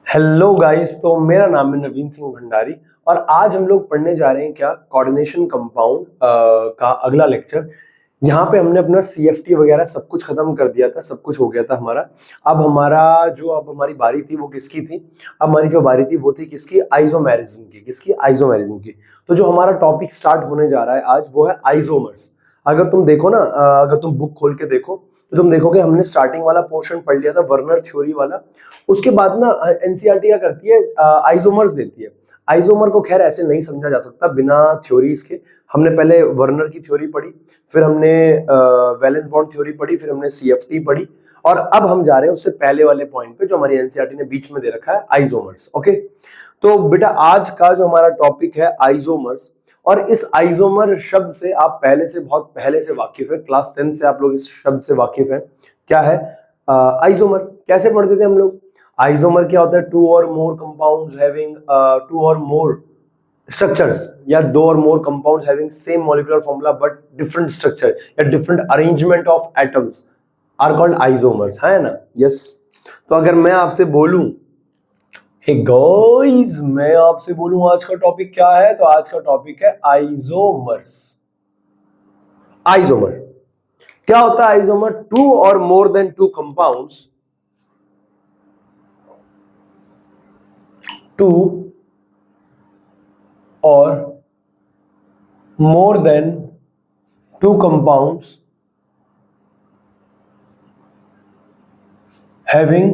Hello guys, तो मेरा नाम है नवीन सिंह भंडारी और आज हम लोग पढ़ने जा रहे हैं क्या कोऑर्डिनेशन कंपाउंड का अगला लेक्चर। यहाँ पे हमने अपना सीएफटी वगैरह सब कुछ खत्म कर दिया था, सब कुछ हो गया था हमारा। अब हमारी बारी थी वो किसकी थी? अब हमारी जो बारी थी वो थी किसकी? आइसोमेरिज्म की। किसकी? आइसोमेरिज्म की। तो जो हमारा टॉपिक स्टार्ट होने जा रहा है आज वो है आइसोमर्स। अगर तुम देखो ना, अगर तुम बुक खोल के देखो तो तुम देखोगे हमने स्टार्टिंग वाला पोर्शन पढ़ लिया था, वर्नर थ्योरी वाला। उसके बाद ना एनसीईआरटी क्या करती है, आइसोमर्स देती है। आइसोमर को खैर ऐसे नहीं समझा जा सकता बिना थ्योरीज के। हमने पहले वर्नर की थ्योरी पढ़ी, फिर हमने वैलेंस बॉन्ड थ्योरी पढ़ी, फिर हमने सीएफटी पढ़ी और अब हम जा रहे हैं उससे पहले वाले पॉइंट पे जो हमारी एनसीईआरटी ने बीच में दे रखा है, आइसोमर्स। ओके, तो बेटा आज का जो हमारा टॉपिक है आइसोमर्स, और इस आइसोमर शब्द से आप पहले से बहुत पहले से वाकिफ है, क्लास 10 से आप लोग इस शब्द से वाकिफ है। क्या है आइसोमर? कैसे पढ़ते थे हम लोग? आइसोमर क्या होता है? टू और मोर कंपाउंड्स हैविंग टू और मोर स्ट्रक्चर्स, या दो और more compounds having same molecular formula but different structure या different arrangement of atoms are called isomers, है ना? यस। तो अगर मैं आपसे बोलूं, हे गाइस, मैं आपसे बोलूं आज का टॉपिक क्या है, तो आज का टॉपिक है आइसोमर्स। आइसोमर क्या होता है? आइसोमर टू और more than two compounds, two और more than two compounds having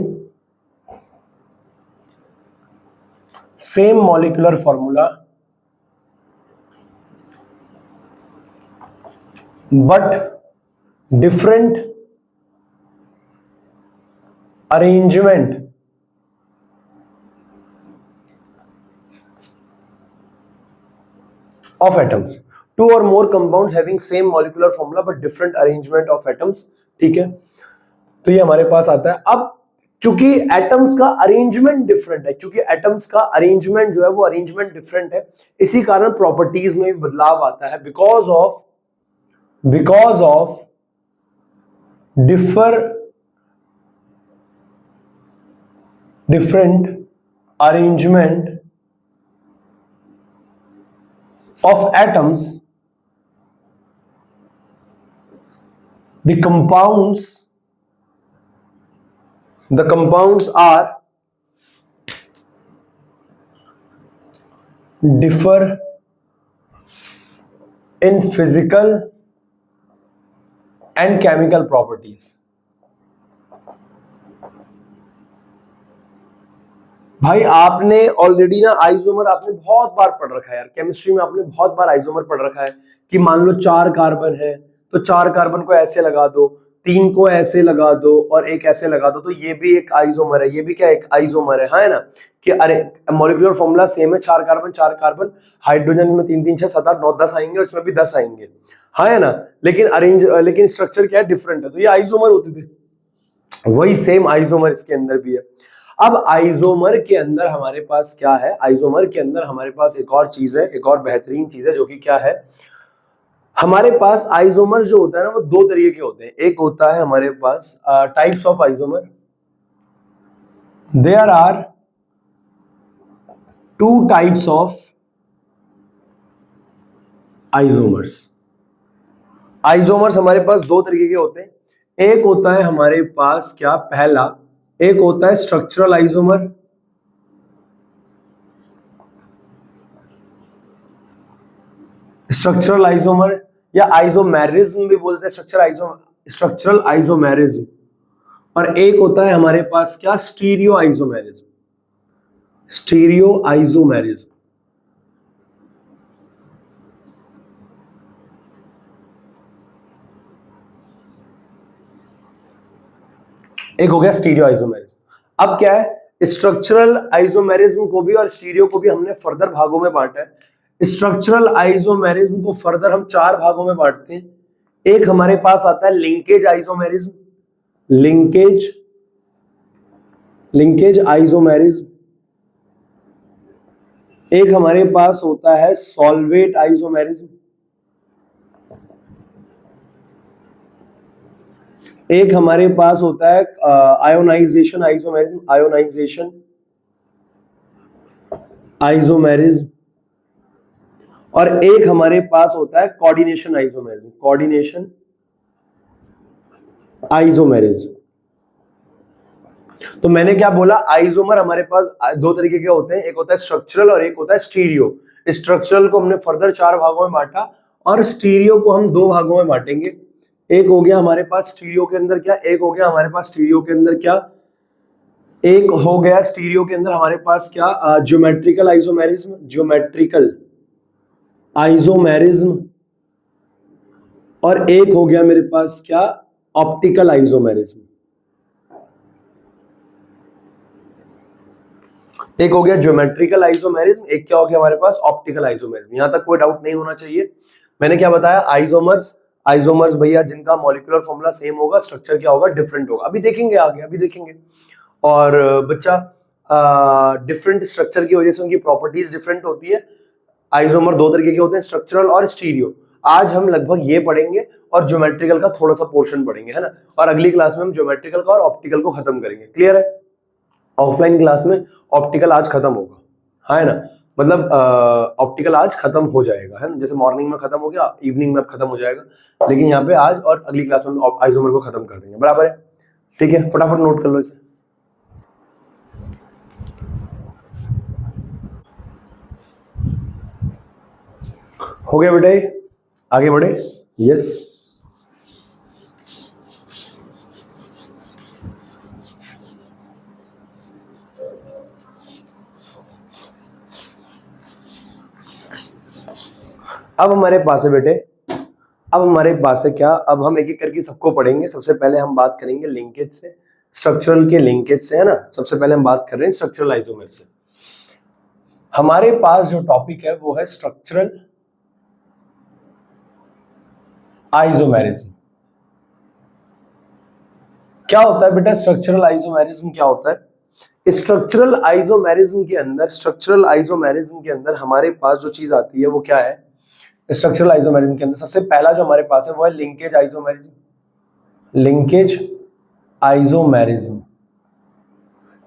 same molecular formula but different arrangement of atoms. Two or more compounds having same molecular formula but different arrangement of atoms. ठीक है, तो ये हमारे पास आता है। अब चूंकि एटम्स का अरेंजमेंट डिफरेंट है, चूंकि एटम्स का अरेंजमेंट जो है वो अरेंजमेंट डिफरेंट है, इसी कारण प्रॉपर्टीज में बदलाव आता है। Because of different arrangement of atoms, the compounds are differ in physical and chemical properties. भाई आपने ऑलरेडी ना आइसोमर आपने बहुत बार पढ़ रखा है यार, केमिस्ट्री में आपने बहुत बार आइसोमर पढ़ रखा है कि मान लो 4 कार्बन है तो 4 कार्बन को ऐसे लगा दो, 3 को ऐसे लगा दो और एक ऐसे लगा दो, तो ये भी एक आइसोमर है। ये भी क्या? एक आइसोमर है ना? कि अरे मॉलिक्यूलर फॉर्मूला सेम है, 4 कार्बन 4 कार्बन, हाइड्रोजन में 3 3 6 7 8 9 10 आएंगे और इसमें भी 10 आएंगे, है ना? लेकिन स्ट्रक्चर क्या है? डिफरेंट है, तो ये आइसोमर होते थे। वही सेम आइसोमर इसके अंदर भी है। अब आइसोमर के अंदर हमारे पास क्या है? आइसोमर के अंदर हमारे पास एक और चीज है, एक और बेहतरीन चीज है, जो कि क्या है? हमारे पास आइसोमर जो होता है ना वो दो तरीके के होते हैं। एक होता है हमारे पास types of isomer, there are two types of isomers. Isomers हमारे पास दो तरीके के होते हैं। एक होता है हमारे पास क्या? पहला, एक होता है स्ट्रक्चरल आइसोमर, स्ट्रक्चरल आइसोमर या आइसोमेरिज्म भी बोलते हैं, स्ट्रक्चरल आइसोमेरिज्म। और एक होता है हमारे पास क्या? Stereo isomerism, stereo isomerism. एक हो गया स्टीरियो आइसोमेरिज्म। अब क्या है? स्ट्रक्चरल आइसोमेरिज्म को भी और स्टीरियो को भी हमने फर्दर भागों में बांटा है। स्ट्रक्चरल आइसोमेरिज्म को फर्दर हम 4 भागों में बांटते हैं। एक हमारे पास आता है लिंकेज आइसोमेरिज्म, लिंकेज आइसोमेरिज्म। एक हमारे पास होता है सॉल्वेट आइसोमेरिज्म। एक हमारे पास होता है आयोनाइजेशन आइसोमेरिज्म, आयोनाइजेशन आइसोमेरिज्म, और एक हमारे पास होता है कोऑर्डिनेशन आइसोमेरिज्म, कोऑर्डिनेशन आइसोमेरिज्म। तो मैंने क्या बोला, आइसोमर हमारे पास दो तरीके के होते हैं, एक होता है स्ट्रक्चरल और एक होता है स्टीरियो। स्ट्रक्चरल को हमने फर्दर 4 भागों में बांटा और स्टीरियो को हम 2 भागों में बांटेंगे। एक हो गया हमारे पास स्टीरियो के अंदर क्या, एक हो गया हमारे पास स्टीरियो के अंदर क्या, एक हो गया स्टीरियो के अंदर हमारे पास क्या, ज्योमेट्रिकल आइसोमेरिज्म, ज्योमेट्रिकल आइसोमेरिज्म, और एक हो गया मेरे पास क्या, ऑप्टिकल आइसोमेरिज्म। एक हो गया ज्योमेट्रिकल आइसोमेरिज्म, एक क्या हो गया हमारे पास, ऑप्टिकल आइसोमेरिज्म। यहां तक कोई डाउट नहीं होना चाहिए। मैंने क्या बताया, आइसोमर्स, आइसोमर्स भैया जिनका मॉलिक्यूलर फॉर्मूला सेम होगा, स्ट्रक्चर क्या होगा, डिफरेंट होगा। अभी देखेंगे आगे, अभी देखेंगे। और बच्चा डिफरेंट स्ट्रक्चर की वजह से उनकी प्रॉपर्टीज डिफरेंट होती है। आइसोमर 2 तरीके के होते हैं, स्ट्रक्चरल और स्टीरियो। आज हम लगभग ये पढ़ेंगे और ज्योमेट्रिकल का थोड़ा सा पोर्शन पढ़ेंगे, है ना। और अगली क्लास में हम ज्योमेट्रिकल का और ऑप्टिकल को खत्म करेंगे। क्लियर है। ऑफलाइन क्लास में ऑप्टिकल आज खत्म होगा, हाँ है ना, मतलब ऑप्टिकल आज खत्म हो जाएगा, है ना। जैसे मॉर्निंग में खत्म हो गया, इवनिंग में खत्म हो जाएगा, लेकिन यहाँ पे आज और अगली क्लास में आइसोमर को खत्म कर देंगे। बराबर है, ठीक है, फटाफट नोट कर लो इसे। हो गया बेटे, आगे बढ़े। यस, अब हमारे पास है बेटे, अब हमारे पास है क्या, अब हम एक एक करके सबको पढ़ेंगे। सबसे पहले हम बात करेंगे लिंकेज से, स्ट्रक्चरल के लिंकेज से, है ना। सबसे पहले हम बात कर रहे हैं स्ट्रक्चरल आइसोमर से। हमारे पास जो टॉपिक है वो है स्ट्रक्चरल आइसोमेरिज्म। क्या होता है बेटा स्ट्रक्चरल आइसोमेरिज्म, क्या होता है स्ट्रक्चरल आइसोमेरिज्म के अंदर, स्ट्रक्चरल आइसोमेरिज्म के अंदर हमारे पास जो चीज आती है वो क्या है, स्ट्रक्चरल आइसोमेरिज्म के अंदर सबसे पहला जो हमारे पास है वो है लिंकेज आइसोमेरिज्म। लिंकेज आइसोमेरिज्म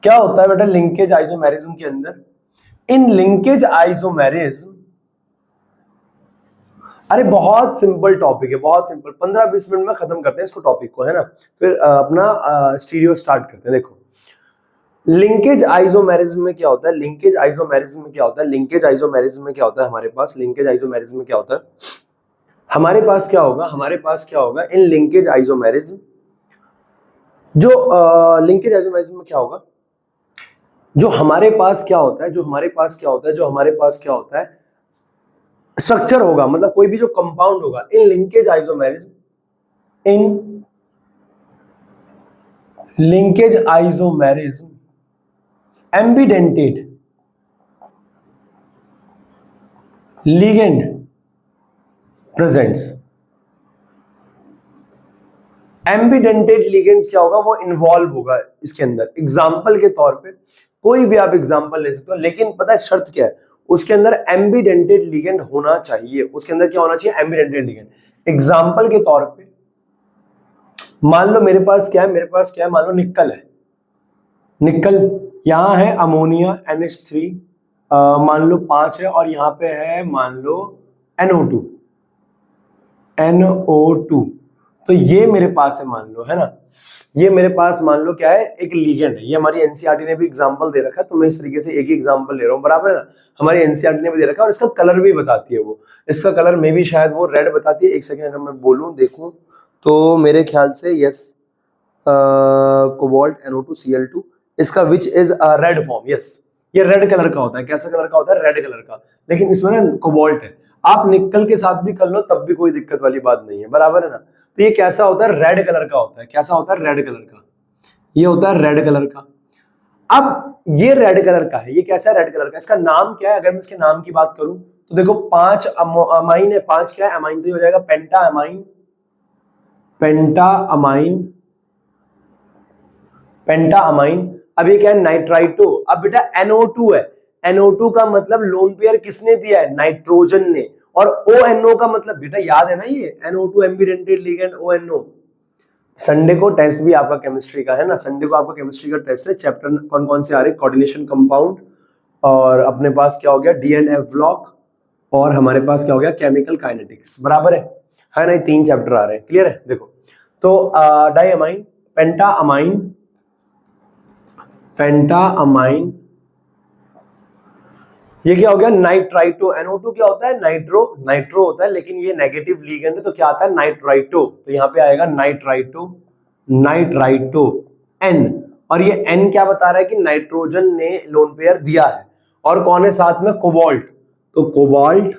क्या होता है बेटा लिंकेज आइसोमेरिज्म के अंदर, इन लिंकेज आइसोमेरिज्म, अरे बहुत सिंपल टॉपिक है, बहुत सिंपल, 15-20 मिनट में खत्म करते हैं इसको टॉपिक को, है ना। फिर अपना स्टीरियो स्टार्ट करते हैं। देखो लिंकेज आइसोमेरिज्म में क्या होता है, लिंकेज आइसोमेरिज्म में क्या होता है, लिंकेज आइसोमेरिज्म में क्या होता है हमारे पास, लिंकेज आइसोमेरिज्म में क्या होता है हमारे पास, क्या होगा हमारे पास, क्या होगा इन लिंकेज आइसोमेरिज्म, जो लिंकेज आइसोमेरिज्म में क्या होगा, जो हमारे पास क्या होता है, जो हमारे पास क्या होता है, जो हमारे पास क्या होता है स्ट्रक्चर होगा, मतलब कोई भी जो कंपाउंड होगा in linkage isomerism, in linkage isomerism ambidentate ligand presents. Ambidentate ligand क्या होगा, वो इन्वॉल्व होगा इसके अंदर। एग्जांपल के तौर पे कोई भी आप एग्जांपल ले सकते हो, लेकिन पता है शर्त क्या है, उसके अंदर एम्बिडेंटेड लिगेंड होना चाहिए। उसके अंदर क्या होना चाहिए, एम्बिडेंटेड लिगेंड। एग्जांपल के तौर पे मान लो मेरे पास क्या है, मेरे पास क्या है, मान लो निकल है, निकल, यहां है अमोनिया NH3, मान लो 5 है, और यहां पे है मान लो NO2, NO2। तो ये मेरे पास है मान लो, है ना, ये मेरे पास मान लो क्या है, एक लिगेंड है। ये हमारी एनसीईआरटी ने भी एग्जांपल दे रखा है, तो मैं इस तरीके से एक ही एग्जांपल ले रहा हूँ, बराबर है ना। हमारी एनसीईआरटी ने भी दे रखा है और इसका कलर भी बताती है वो, इसका कलर में भी शायद वो रेड बताती है। एक सेकंड अगर मैं बोलूं देखूं तो मेरे ख्याल से यस, कोबाल्ट NO2Cl2, इसका which is red form, yes, ये रेड कलर का होता है। कैसा कलर का होता है, रेड कलर का, लेकिन इसमें ना कोबाल्ट है। आप निकल के साथ भी कर लो तब भी कोई दिक्कत वाली बात नहीं है, बराबर है ना। तो ये कैसा होता है, रेड कलर का होता है। कैसा होता है, रेड कलर का, ये होता है रेड कलर का। अब ये रेड कलर का है, ये कैसा है, रेड कलर का। इसका नाम क्या है, अगर मैं इसके नाम की बात करूं तो देखो 5 अमाइन है, 5 क्या है, अमाइन, तो ये हो जाएगा पेंटा अमाइन, पेंटा अमाइन, पेंटा अमाइन। अब ये क्या है, नाइट्राइटो। अब बेटा NO2 है, NO2 का मतलब लोन पेयर किसने दिया है, नाइट्रोजन ने। और ONO का मतलब बेटा याद है ना, ये NO2 ambidentate ligand ONO, Sunday को टेस्ट भी आपका केमिस्ट्री का है ना, संडे को आपका केमिस्ट्री का टेस्ट है। चैप्टर कौन कौन से आ रहे हैं, कोऑर्डिनेशन कंपाउंड, और अपने पास क्या हो गया D&F ब्लॉक, और हमारे पास क्या हो गया केमिकल काइनेटिक्स, बराबर है ना, ये 3 चैप्टर आ रहे हैं, क्लियर है। देखो तो डाइअमाइन, पेंटाअमाइन, पेंटाअमाइन, ये क्या हो गया नाइट्राइटो, NO2 क्या होता है नाइट्रो होता है, लेकिन ये नेगेटिव लिगेंड है तो क्या आता है नाइट्राइटो, तो यहाँ पे आएगा नाइट्राइटो N, और ये N क्या बता रहा है कि नाइट्रोजन ने लोन पेयर दिया है, और कौन है साथ में कोबाल्ट, तो कोबाल्ट,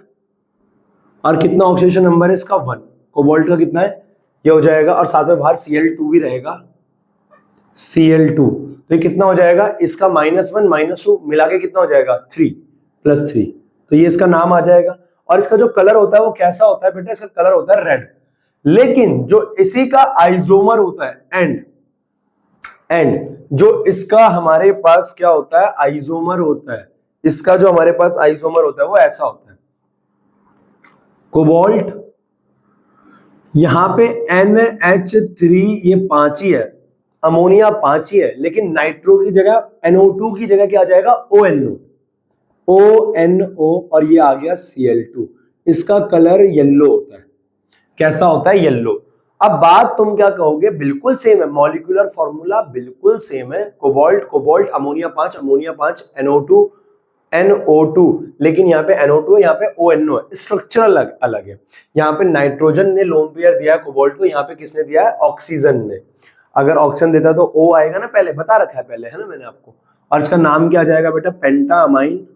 और कितना ऑक्सीजन नंबर है इसका 1, कोबाल्ट का कितना है ये हो जाएगा, और साथ में बाहर Cl2 भी रहेगा, Cl2, तो ये कितना हो जाएगा इसका -1 -2 मिला के कितना हो जाएगा 3 + 3, तो ये इसका नाम आ जाएगा। और इसका जो कलर होता है वो कैसा होता है बेटा, इसका कलर होता है रेड, लेकिन जो इसी का आइसोमर होता है एंड जो इसका हमारे पास क्या होता है आइसोमर होता है, इसका जो हमारे पास आइसोमर होता है वो ऐसा होता है, कोबाल्ट यहां पे NH3 ये 5 ही है, अमोनिया 5 ही है, लेकिन नाइट्रो की जगह NO2 की जगह क्या आ जाएगा ONO, और ये आ गया Cl2, इसका कलर येलो होता है, कैसा होता है येलो। अब बात तुम क्या कहोगे, बिल्कुल सेम है, मॉलिक्यूलर फॉर्मूला बिल्कुल सेम है, कोबाल्ट अमोनिया 5 NO2, लेकिन यहाँ पे NO2 है, यहाँ पे ONO है, स्ट्रक्चर अलग है। यहाँ पे नाइट्रोजन ने लोन पेयर दिया है कोबाल्ट को, यहाँ पे किसने दिया है ऑक्सीजन ने, अगर ऑक्सीजन देता तो O आएगा ना, पहले बता रखा है पहले, है ना मैंने आपको। और इसका नाम क्या आ जाएगा बेटा पेंटाअमाइन,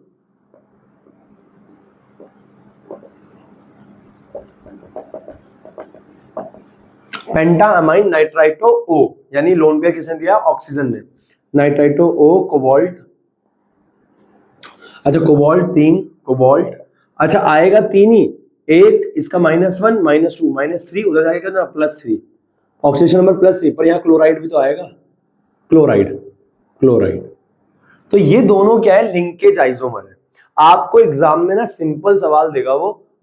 पेंटाअमाइन नाइट्राइटो O, यानी लोन पेयर किसने दिया ऑक्सीजन ने, नाइट्राइटो O कोबाल्ट, अच्छा कोबाल्ट 3 कोबाल्ट, अच्छा आएगा 3 ही, एक इसका -1 -2 -3 उधर जाएगा ना +3, ऑक्सीजन नंबर +3, पर यहाँ क्लोराइड भी तो आएगा, क्लोराइड, तो ये दोनों क्या है लिंकेज आइसोमर है। आपको एग्जाम में ना सिंपल सवाल देगा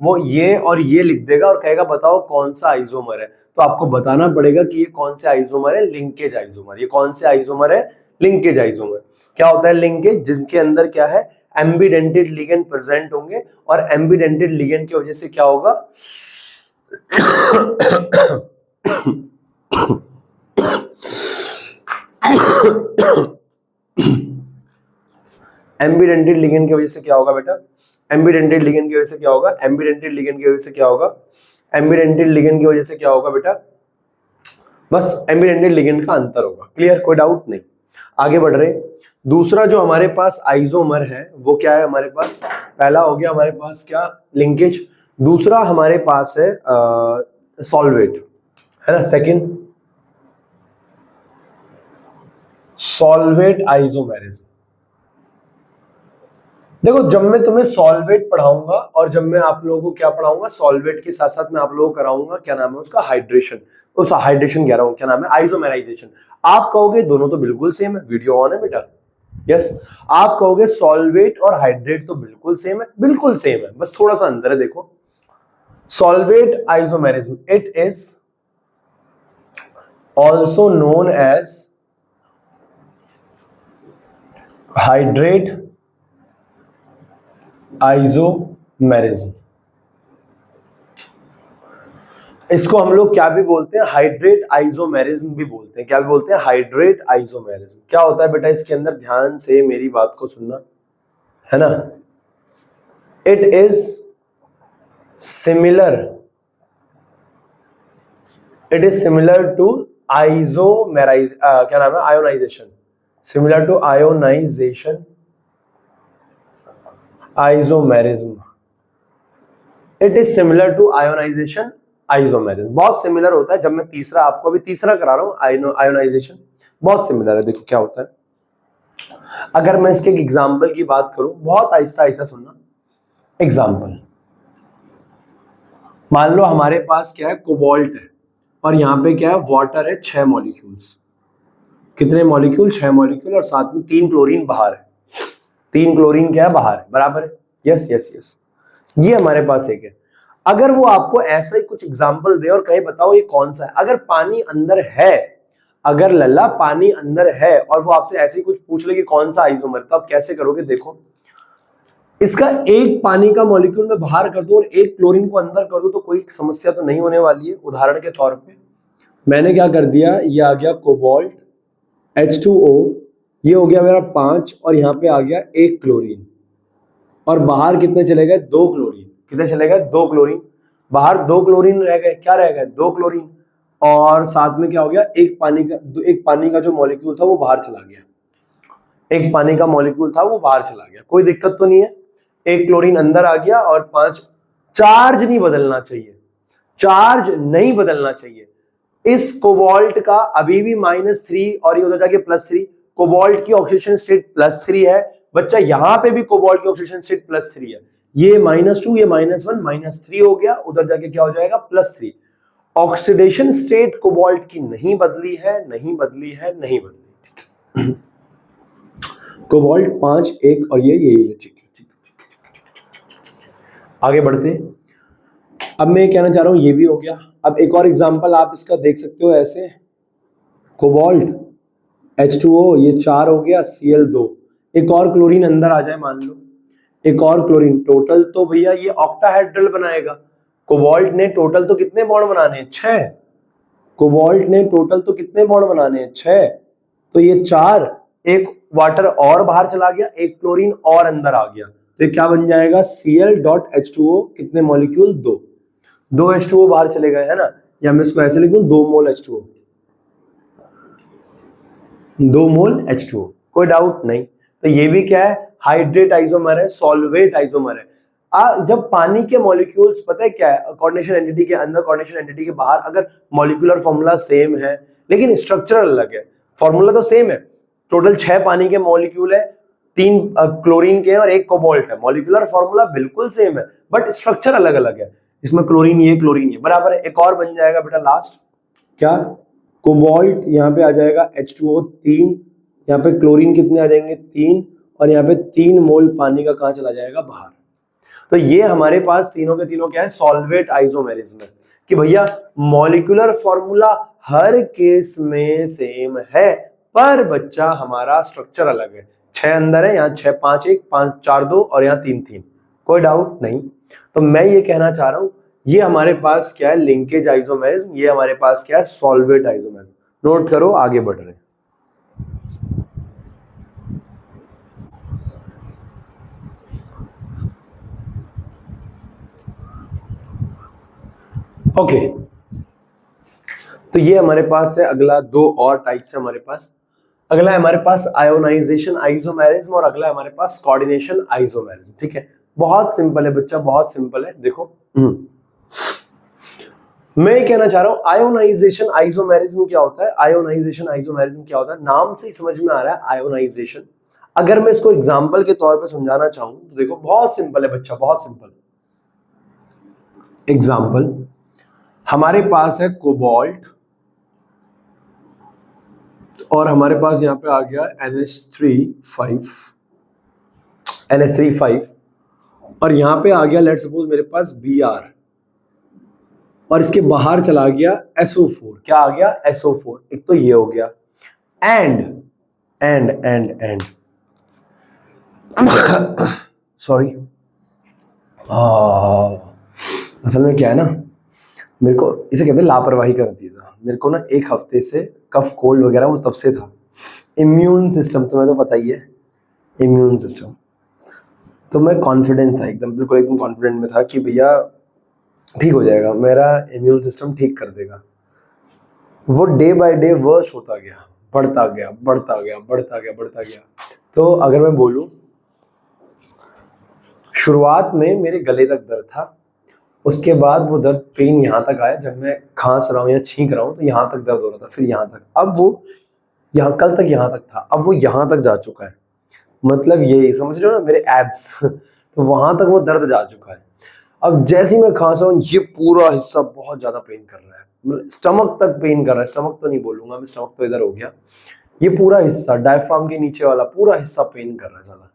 वो ये और ये लिख देगा और कहेगा बताओ कौन सा आइसोमर है, तो आपको बताना पड़ेगा कि ये कौन से आइसोमर है, लिंकेज आइसोमर, ये कौन से आइसोमर है लिंकेज आइसोमर। क्या होता है लिंकेज, जिनके अंदर क्या है एम्बिडेंटेड लिगेंड प्रेजेंट होंगे, और एम्बिडेंटेड लिगेंड की वजह से क्या होगा एम्बिडेंटेड लिगेंड की वजह से क्या होगा बेटा, एम्बिडेंटेड लिगेंड की वजह से क्या होगा, एम्बिडेंटेड लिगेंड की वजह से क्या होगा, एम्बिडेंटेड लिगेंड की वजह से क्या होगा बेटा, बस एम्बिडेंटेड लिगेंड का अंतर होगा, क्लियर, कोई डाउट नहीं। आगे बढ़ रहे, दूसरा जो हमारे पास आइसोमर है वो क्या है हमारे पास, पहला हो गया हमारे पास क्या लिंकेज, दूसरा हमारे पास है सॉल्वेट, है ना, सेकंड सॉल्वेट आइसोमेरिज्म। देखो जब मैं तुम्हें सॉल्वेट पढ़ाऊंगा और जब मैं आप लोगों को क्या पढ़ाऊंगा, सॉल्वेट के साथ साथ मैं आप लोगों को कराऊंगा क्या नाम है उसका हाइड्रेशन, उस हाइड्रेशन कह रहा हूं क्या नाम है आइसोमेराइजेशन। आप कहोगे दोनों तो बिल्कुल सेम है, वीडियो ऑन है बेटा, यस। आप कहोगे सॉल्वेट और हाइड्रेट तो बिल्कुल सेम है, बिल्कुल सेम है, बस थोड़ा सा अंतर है। देखो solvate isomerism, it is also known as hydrate isomerism. इसको हम लोग क्या भी बोलते हैं, हाइड्रेट आइसोमेरिज्म भी बोलते हैं, क्या भी बोलते हैं, हाइड्रेट आइसोमेरिज्म। क्या होता है बेटा इसके अंदर, ध्यान से मेरी बात को सुनना, है ना। It is similar, it is similar to isomerise क्या नाम है ionisation, similar to ionisation isomerism. It is similar to ionisation isomerism, बहुत सिमिलर होता है। जब मैं तीसरा आपको अभी तीसरा करा रहा हूं आयोनाइजेशन, बहुत सिमिलर है। देखो क्या होता है, अगर मैं इसके एक एग्जाम्पल की बात करूं, बहुत आहिस्ता आहिस्ता सुनना। एग्जाम्पल, मान लो हमारे पास क्या है कोबाल्ट है और यहां पे क्या है वाटर है 6 मॉलिक्यूल्स, कितने मॉलिक्यूल 6 मॉलिक्यूल, और साथ में 3 क्लोरीन बाहर है, 3 क्लोरीन क्या है बाहर है, बराबर है, यस यस यस। ये हमारे पास एक है। अगर वो आपको ऐसा ही कुछ एग्जाम्पल दे और कहे बताओ ये कौन सा है, अगर पानी अंदर है, अगर लल्ला पानी अंदर है और वो आपसे ऐसे ही कुछ पूछ ले कि कौन सा आइसोमर, तो आप कैसे करोगे? देखो, इसका एक पानी का मॉलिक्यूल मैं बाहर कर दूं और एक क्लोरीन को अंदर कर दूं तो कोई समस्या तो नहीं होने वाली है। उदाहरण के तौर पे मैंने क्या कर दिया, ये आ गया कोबाल्ट H2O, ये हो गया मेरा 5 और यहाँ पे आ गया एक क्लोरीन, और बाहर कितने चले गए? 2 क्लोरीन। कितने चले गए? 2 क्लोरीन। बाहर 2 क्लोरीन रह गए, क्या रह गए? 2 क्लोरीन। और साथ में क्या हो गया? एक पानी का जो मॉलिक्यूल था वो बाहर चला गया, एक पानी का मॉलिक्यूल था वो बाहर चला गया। कोई दिक्कत तो नहीं है, एक क्लोरीन अंदर आ गया और 5। चार्ज नहीं बदलना चाहिए, चार्ज नहीं बदलना चाहिए। इस कोबाल्ट का अभी भी -3 और ये उधर जाके +3, कोबाल्ट की ऑक्सीडेशन स्टेट +3 है बच्चा, यहां पे भी कोबाल्ट की ऑक्सीडेशन स्टेट +3 है। ये -2, ये -1, -3 हो गया, उधर जाके क्या हो जाएगा? +3। ऑक्सीडेशन स्टेट कोबाल्ट की नहीं बदली है, नहीं बदली है, नहीं बदली, ठीक है। कोबाल्ट 5, 1 और ये ठीक है। आगे बढ़ते, अब मैं कहना चाह रहा हूं ये भी हो गया। अब एक और एग्जांपल आप इसका देख सकते हो ऐसे, कोबाल्ट H2O, ये 4 हो गया, Cl2, एक और क्लोरीन अंदर आ जाए मान लो, एक और क्लोरीन, टोटल तो भैया ये ऑक्टाहेड्रल बनाएगा। कोबाल्ट ने टोटल तो कितने बॉन्ड बनाने हैं? 6। कोबाल्ट ने टोटल तो कितने बॉन्ड बनाने हैं? 6। तो ये 4, एक वाटर और बाहर चला गया, एक क्लोरीन और अंदर आ गया, तो ये क्या बन जाएगा? Cl.H2O, कितने मॉलिक्यूल? 2। 2 H2O बाहर चले गए, है ना, या मैं इसको ऐसे लिख दूं 2 मोल H2O, 2 मोल H2O, कोई डाउट नहीं। तो ये भी क्या है? हाइड्रेट आइसोमर है, सॉल्वेट आइसोमर है। जब पानी के मॉलिक्यूल्स, पता है क्या है, कोऑर्डिनेशन एंटिटी के अंदर, कोऑर्डिनेशन एंटिटी के बाहर, अगर मॉलिक्यूलर फॉर्मूला सेम है लेकिन स्ट्रक्चर अलग है, फॉर्मूला तो सेम है, टोटल 6 पानी के मॉलिक्यूल है, 3 क्लोरीन के और एक कोबाल्ट है, मॉलिक्यूलर फॉर्मूला बिल्कुल सेम है बट स्ट्रक्चर अलग अलग है, इसमें क्लोरीन ये, क्लोरीन ये, बराबर है। एक और बन जाएगा बेटा लास्ट, क्या? कोबाल्ट यहाँ पे आ जाएगा H2O 3, यहाँ पे क्लोरीन कितने आ जाएंगे? 3, और यहाँ पे 3 मोल पानी का कहाँ चला जाएगा? बाहर। तो ये हमारे पास तीनों के तीनों क्या है? सॉल्वेट आइसोमेरिज्म है, कि भैया मॉलिक्यूलर फॉर्मूला हर केस में सेम है पर बच्चा हमारा स्ट्रक्चर अलग है। 6 अंदर है, यहाँ 6, 5, 1, 5, 4, 2 और यहाँ 3, 3, कोई डाउट नहीं। तो मैं ये कहना चाह रहा हूं, ये हमारे पास क्या है? लिंकेज आइसोमेरिज्म, ये हमारे पास क्या है? Solvate isomerism. नोट करो, आगे बढ़ रहे हैं। ओके, तो ये हमारे पास है। अगला 2 और टाइप्स है हमारे पास। अगला है हमारे पास आयोनाइजेशन आइसोमेरिज्म और अगला है हमारे पास कोऑर्डिनेशन आइसोमेरिज्म। ठीक है, बहुत सिंपल है बच्चा, बहुत सिंपल है। देखो मैं ये कहना चाह रहा हूं, आयोनाइजेशन आइसोमेरिज्म क्या होता है? आयोनाइजेशन आइसोमेरिज्म क्या होता है? नाम से ही समझ में आ रहा है आयोनाइजेशन। अगर मैं इसको एग्जांपल के तौर पे समझाना चाहूं तो देखो बहुत सिंपल है बच्चा, बहुत सिंपल। एग्जांपल, हमारे पास है कोबाल्ट और हमारे पास यहां पे आ गया NH3 5 और यहां पे आ गया लेट्स सपोज मेरे पास Br और इसके बाहर चला गया SO4। क्या आ गया? SO4। एक तो ये हो गया, एंड सॉरी, असल में क्या है ना, मेरे को इसे कहते हैं लापरवाही का नतीजा। मेरे को ना एक हफ्ते से कफ कोल्ड वगैरह वो तब से था। इम्यून सिस्टम तुम्हें तो पता ही है, इम्यून सिस्टम। तो मैं कॉन्फिडेंट था एकदम, बिल्कुल एकदम कॉन्फिडेंट में था कि भैया ठीक हो जाएगा, मेरा इम्यून सिस्टम ठीक कर देगा। वो डे बाय डे वर्स्ट होता गया, बढ़ता गया। तो अगर मैं बोलूं, शुरुआत में मेरे गले तक दर्द था, उसके बाद वो दर्द पेन यहाँ तक आया, जब मैं खांस रहा हूँ या छींक रहा हूँ तो यहाँ तक दर्द हो रहा था, फिर यहाँ तक, अब वो यहाँ, कल तक यहाँ तक था, अब वो यहाँ तक जा चुका है। मतलब ये समझ रहे हो ना, मेरे एब्स तो वहां तक वो दर्द जा चुका है। अब जैसे ही मैं खांस रहा हूँ ये पूरा हिस्सा बहुत ज्यादा पेन कर रहा है, मतलब स्टमक तक पेन कर रहा है। स्टमक तो नहीं बोलूंगा मैं, स्टमक तो इधर हो गया, ये पूरा हिस्सा डायफ्राम के नीचे वाला पूरा हिस्सा पेन कर रहा है साला,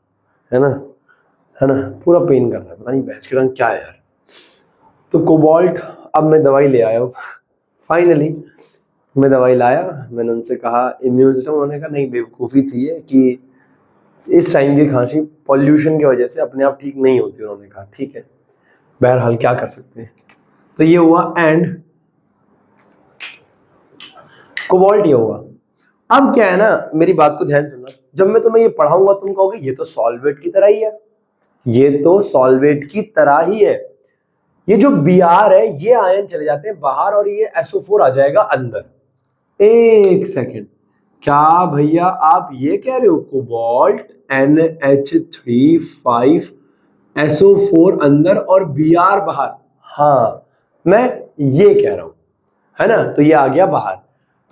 है ना, पूरा पेन कर रहा है। पता नहीं बैच के रंग क्या है यार। तो कोबाल्ट, अब मैं दवाई ले आया हूँ फाइनली, मैं दवाई लाया, मैंने उनसे कहा इम्यून सिस्टम, उन्होंने कहा नहीं बेवकूफ़ी थी है कि इस टाइम की खांसी पॉल्यूशन की वजह से अपने आप ठीक नहीं होती। उन्होंने कहा ठीक है, बहरहाल क्या कर सकते हैं। तो ये हुआ एंड कोबाल्ट ये हुआ। अब क्या है ना, मेरी बात को ध्यान सुनना, जब मैं तुम्हें ये पढ़ाऊंगा तुम कहोगे ये तो सॉल्वेट की तरह ही है, ये तो सॉल्वेट की तरह ही है। ये जो Br है ये आयन चले जाते हैं बाहर और ये SO4 आ जाएगा अंदर। एक सेकेंड, क्या भैया आप ये कह रहे हो कोबाल्ट NH3 SO4 अंदर और Br बाहर? हाँ मैं ये कह रहा हूं, है ना। तो ये आ गया बाहर।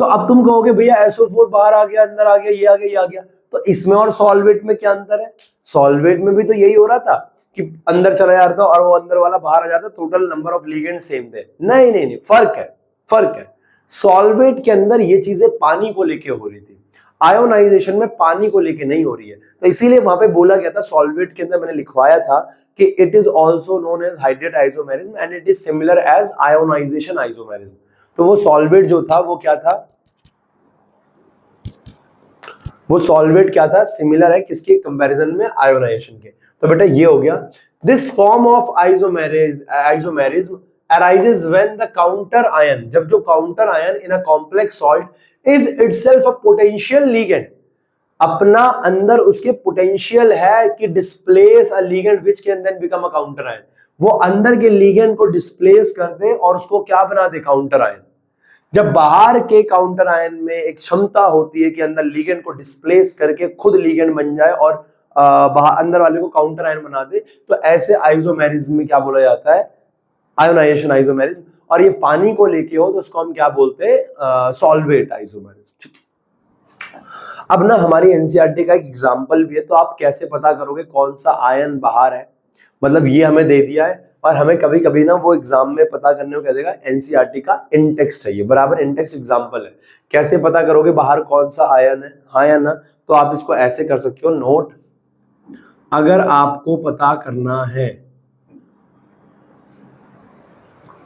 तो अब तुम कहोगे भैया SO4 बाहर आ गया, अंदर आ गया, ये आ गया, ये आ गया, तो इसमें और सॉल्वेट में क्या अंतर है? सॉल्वेट में भी तो यही हो रहा था कि अंदर चला जाता था और वो अंदर वाला बाहर आ जाता, total number of ligand same थे। नहीं नहीं नहीं, फर्क है, फर्क है। सॉल्वेट के अंदर ये चीजें पानी को लेके हो रही थी, आयोनाइजेशन में पानी को लेके नहीं हो रही है। तो इसीलिए वहां पे बोला गया था, सॉल्वेट के अंदर मैंने लिखवाया था कि it is also known as hydrate isomerism and it is similar as ionisation isomerism. तो वो सॉल्वेट जो था वो क्या था, वो सॉल्वेट क्या था, सिमिलर है किसके कंपैरिजन में? आयोनाइजेशन के। तो बेटा ये हो गया। This form of isomerism arises when the counter ion, जब जो counter ion in a complex salt is itself a potential ligand, अपना अंदर उसके पोटेंशियल है कि displace a ligand which can then become a counter ion, वो अंदर के लिगेंड को डिस्प्लेस कर दे और उसको क्या बना दे? Counter ion. जब बाहर के काउंटर आयन में एक क्षमता होती है कि अंदर लिगेंड को डिस्प्लेस करके खुद लिगेंड बन जाए और बाहर अंदर वाले को काउंटर आयन बना दे, तो ऐसे आइसोमेरिज्म में क्या बोला जाता है? Ionisation isomerism. और ये पानी को लेके हो तो उसको हम क्या बोलते हैं? Solvate isomerism. अब ना हमारी एनसीईआरटी का एक एग्जांपल भी है, तो आप कैसे पता करोगे कौन सा आयन बाहर है? मतलब ये हमें दे दिया है और हमें कभी कभी ना वो एग्जाम में पता करने को कह देगा एनसीईआरटी का इंटेक्स्ट है ये, बराबर इंटेक्स्ट एग्जांपल है। कैसे पता करोगे बाहर कौन सा आयन है? हाँ या ना? तो आप इसको ऐसे कर सकते हो, नोट, अगर आपको पता करना है,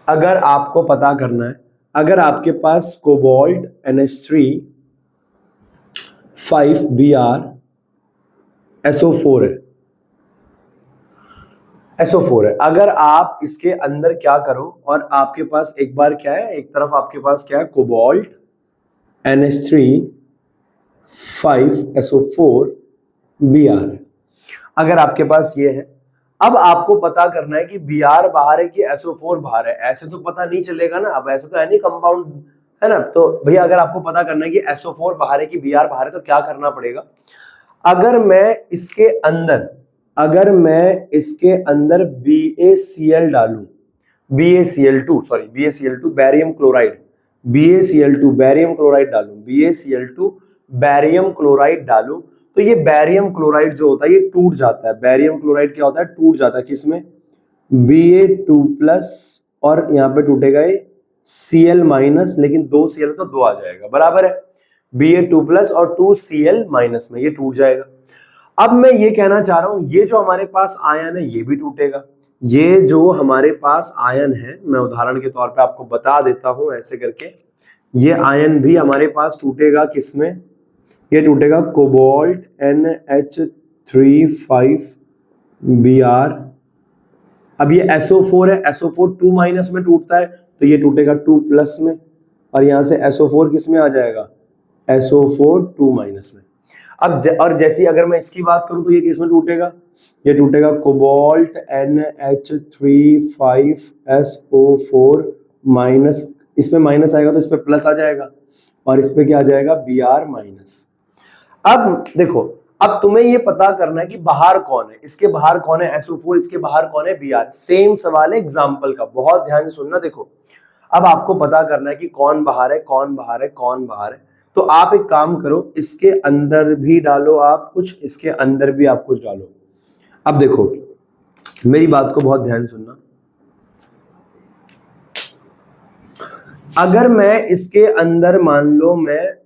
अगर आपको पता करना है, अगर आपके पास कोबाल्ट NH3 5Br SO4 है, SO4 है, अगर आप इसके अंदर क्या करो और आपके पास एक बार क्या है, एक तरफ आपके पास क्या है? कोबाल्ट NH3 5SO4 Br है। अगर आपके पास ये है, अब आपको पता करना है कि Br बाहर है कि SO4 बाहर है। ऐसे तो पता नहीं चलेगा ना, अब ऐसे तो है नहीं कंपाउंड, है ना। तो भैया अगर आपको पता करना है कि SO4 बाहर है कि Br बाहर है, तो क्या करना पड़ेगा? अगर मैं इसके अंदर BaCl डालूं, BaCl2 barium chloride, BaCl2 barium chloride डालूं, BaCl2 बैरियम क्लोराइड डालूं, तो ये बैरियम क्लोराइड जो होता है ये टूट जाता है। बैरियम क्लोराइड क्या होता है? टूट जाता है। किसमें? Ba2+ और यहाँ पे टूटेगा ये Cl-, लेकिन 2 Cl तो 2 आ जाएगा, बराबर है। Ba2+ और 2 Cl- में ये टूट जाएगा। अब मैं ये कहना चाह रहा हूं, ये जो हमारे पास आयन है ये भी टूटेगा। ये जो हमारे पास आयन है, मैं उदाहरण के तौर पे आपको बता देता हूं ऐसे करके, ये आयन भी हमारे पास टूटेगा। किसमें? ये टूटेगा कोबाल्ट NH3 5Br। अब ये SO4 है, SO4 2- में टूटता है, तो ये टूटेगा 2+ में, और यहां से SO4 किस में आ जाएगा? SO4 2- में। अब और जैसी अगर मैं इसकी बात करूं तो ये किस में टूटेगा? ये टूटेगा कोबाल्ट NH3 5SO4-, इसमें माइनस आएगा तो इस पे प्लस आ जाएगा, और इस पे क्या आ जाएगा? Br-। अब देखो, अब तुम्हें ये पता करना है कि बाहर कौन है, इसके बाहर कौन है SO4, इसके बाहर कौन है Br। सेम सवाल है एग्जाम्पल का, बहुत ध्यान से सुनना। देखो अब आपको पता करना है कि कौन बाहर है, कौन बाहर है, कौन बाहर है। तो आप एक काम करो, इसके अंदर भी डालो आप कुछ, इसके अंदर भी आप कुछ डालो। अब देखो मेरी बात को बहुत ध्यान सुनना, अगर मैं इसके अंदर मान लो मैं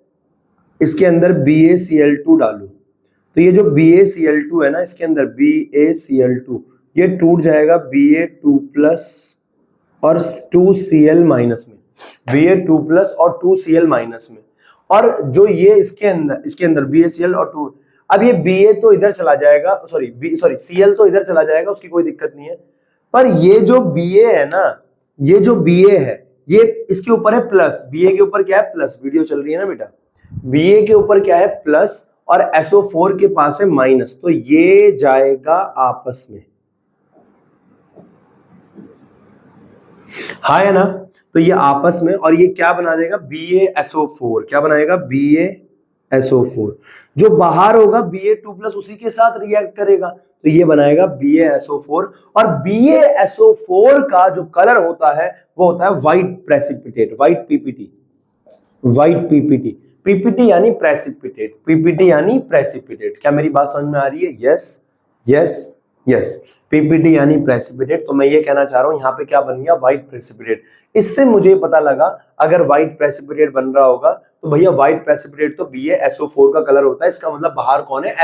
इसके अंदर BaCl2 डालूं, तो ये जो BaCl2 है ना, इसके अंदर BaCl2 ये टूट जाएगा Ba2+ और 2Cl माइनस में, Ba2+ और 2Cl माइनस में। और जो ये इसके अंदर BaCl और 2, अब ये Ba तो इधर चला जाएगा, सॉरी Cl तो इधर चला जाएगा, उसकी कोई दिक्कत नहीं है। पर ये जो Ba है ना, ये जो Ba है ये इसके ऊपर है प्लस, Ba के ऊपर क्या है प्लस, वीडियो चल रही है ना बेटा, Ba के ऊपर क्या है प्लस और SO4 के पास है माइनस, तो ये जाएगा आपस में, हाँ है ना। तो ये आपस में, और ये क्या बना देगा BaSO4, क्या बनाएगा BaSO4, जो बाहर होगा Ba2+ उसी के साथ रिएक्ट करेगा, तो ये बनाएगा BaSO4। और BaSO4 का जो कलर होता है वो होता है white precipitate, white PPT, white PPT, PPT यानी प्रेसिपिटेट, PPT यानी प्रेसिपिटेट। क्या मेरी बात समझ में आ रही है? यस यस यस, PPT यानी प्रेसिपिटेट। तो मैं ये कहना चाह रहा हूं यहाँ पे क्या बन गया, व्हाइट प्रेसिपिटेट। इससे मुझे पता लगा अगर व्हाइट प्रेसिपिटेट बन रहा होगा तो भैया व्हाइट प्रेसिपिटेट तो BaSO4 का कलर होता है, इसका मतलब बाहर कौन है,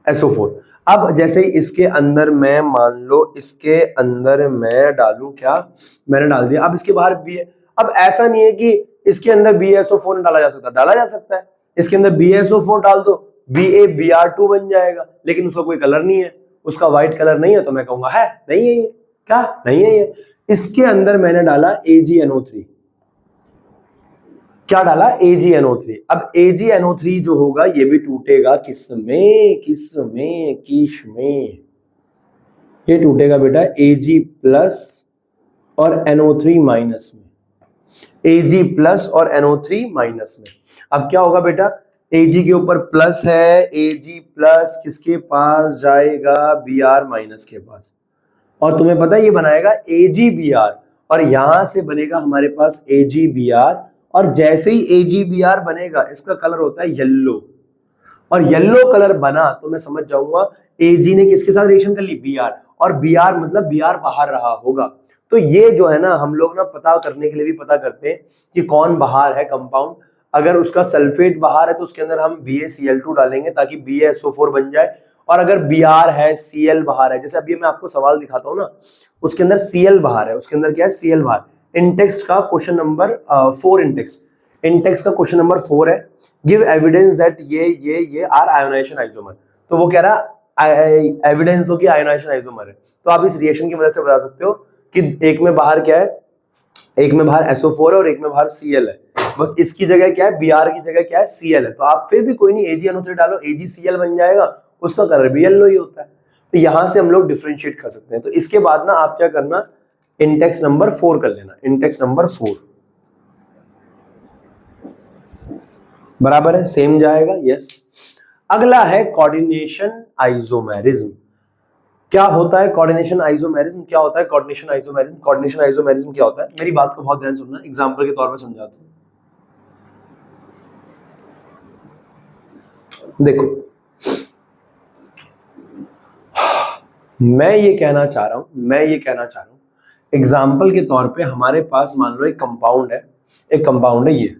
SO4। अब जैसे इसके अंदर मैं, मान लो इसके अंदर मैं डालूं, क्या मैंने डाल दिया, अब इसके बाहर Ba, अब ऐसा नहीं है कि इसके अंदर BaSO4 नहीं डाला जा सकता, डाला जा सकता है, इसके अंदर BaSO4 डाल दो, BaBr2 बन जाएगा, लेकिन उसका कोई कलर नहीं है, उसका व्हाइट कलर नहीं है, तो मैं कहूंगा है नहीं है ये, क्या नहीं है ये। इसके अंदर मैंने डाला AgNO3, क्या डाला AgNO3। अब AgNO3 जो होगा ये भी टूटेगा किसमें, किस में, ये टूटेगा बेटा Ag+ और NO3 माइनस में, Ag+ और NO3 माइनस में। अब क्या होगा बेटा, Ag के ऊपर प्लस है, Ag+ किसके पास जाएगा, Br- के पास, और तुम्हें पता है ये बनाएगा AgBr, और यहां से बनेगा हमारे पास AgBr, और जैसे ही AgBr बनेगा इसका कलर होता है येलो, और येलो कलर बना तो मैं समझ जाऊंगा Ag ने किसके साथ रिएक्शन कर ली, Br, और Br मतलब Br बाहर रहा होगा। तो ये जो है ना, हम लोग ना पता करने के लिए भी पता करते हैं कि कौन बाहर है कंपाउंड। अगर उसका सल्फेट बाहर है तो उसके अंदर हम BaCl2 डालेंगे ताकि BaSO4 बन जाए, और अगर Br है, Cl बाहर है, जैसे अभी मैं आपको सवाल दिखाता हूं ना, उसके अंदर Cl बाहर है, उसके अंदर क्या है Cl बाहर। इंटेक्स्ट का क्वेश्चन नंबर 4, इंटेक्स्ट का क्वेश्चन नंबर 4 है, गिव एविडेंस दैट ये आर आयोनाइजेशन आइसोमर। तो वो कह रहा एविडेंस दो कि आयोनाइजेशन आइसोमर है, तो आप इस रिएक्शन की मदद से बता सकते हो कि एक में बाहर क्या है, एक में बाहर SO4 है और एक में बाहर Cl है, बस इसकी जगह क्या है, Br की जगह क्या है, Cl है, तो आप फिर भी कोई नहीं AgNO3 डालो, AgCl बन जाएगा, उसका कलर भी येलो ही होता है। तो यहां से हम लोग डिफरेंशिएट कर सकते हैं। तो इसके बाद ना आप क्या करना, इंडेक्स नंबर 4 कर लेना, इंडेक्स नंबर 4 बराबर है, सेम जाएगा, यस। अगला है कोऑर्डिनेशन आइसोमेरिज्म। क्या होता है कोऑर्डिनेशन आइसोमेरिज्म, क्या होता है कोऑर्डिनेशन आइसोमेरिज्म, कोऑर्डिनेशन आइसोमेरिज्म क्या होता है, मेरी बात को बहुत ध्यान से सुनना, एग्जांपल के तौर पर समझाता हूं। देखो मैं ये कहना चाह रहा हूं, एग्जाम्पल के तौर पे हमारे पास मान लो एक कंपाउंड है, ये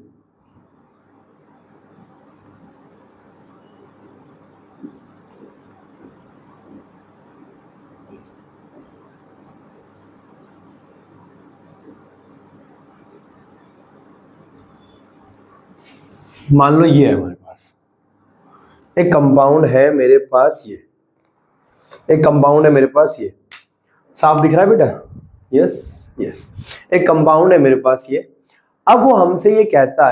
मान लो ये है हमारे पास एक कंपाउंड है मेरे पास, एक कंपाउंड है मेरे पास, ये साफ दिख रहा है बेटा, यस यस, एक कंपाउंड है मेरे पास ये। अब वो हमसे ये कहता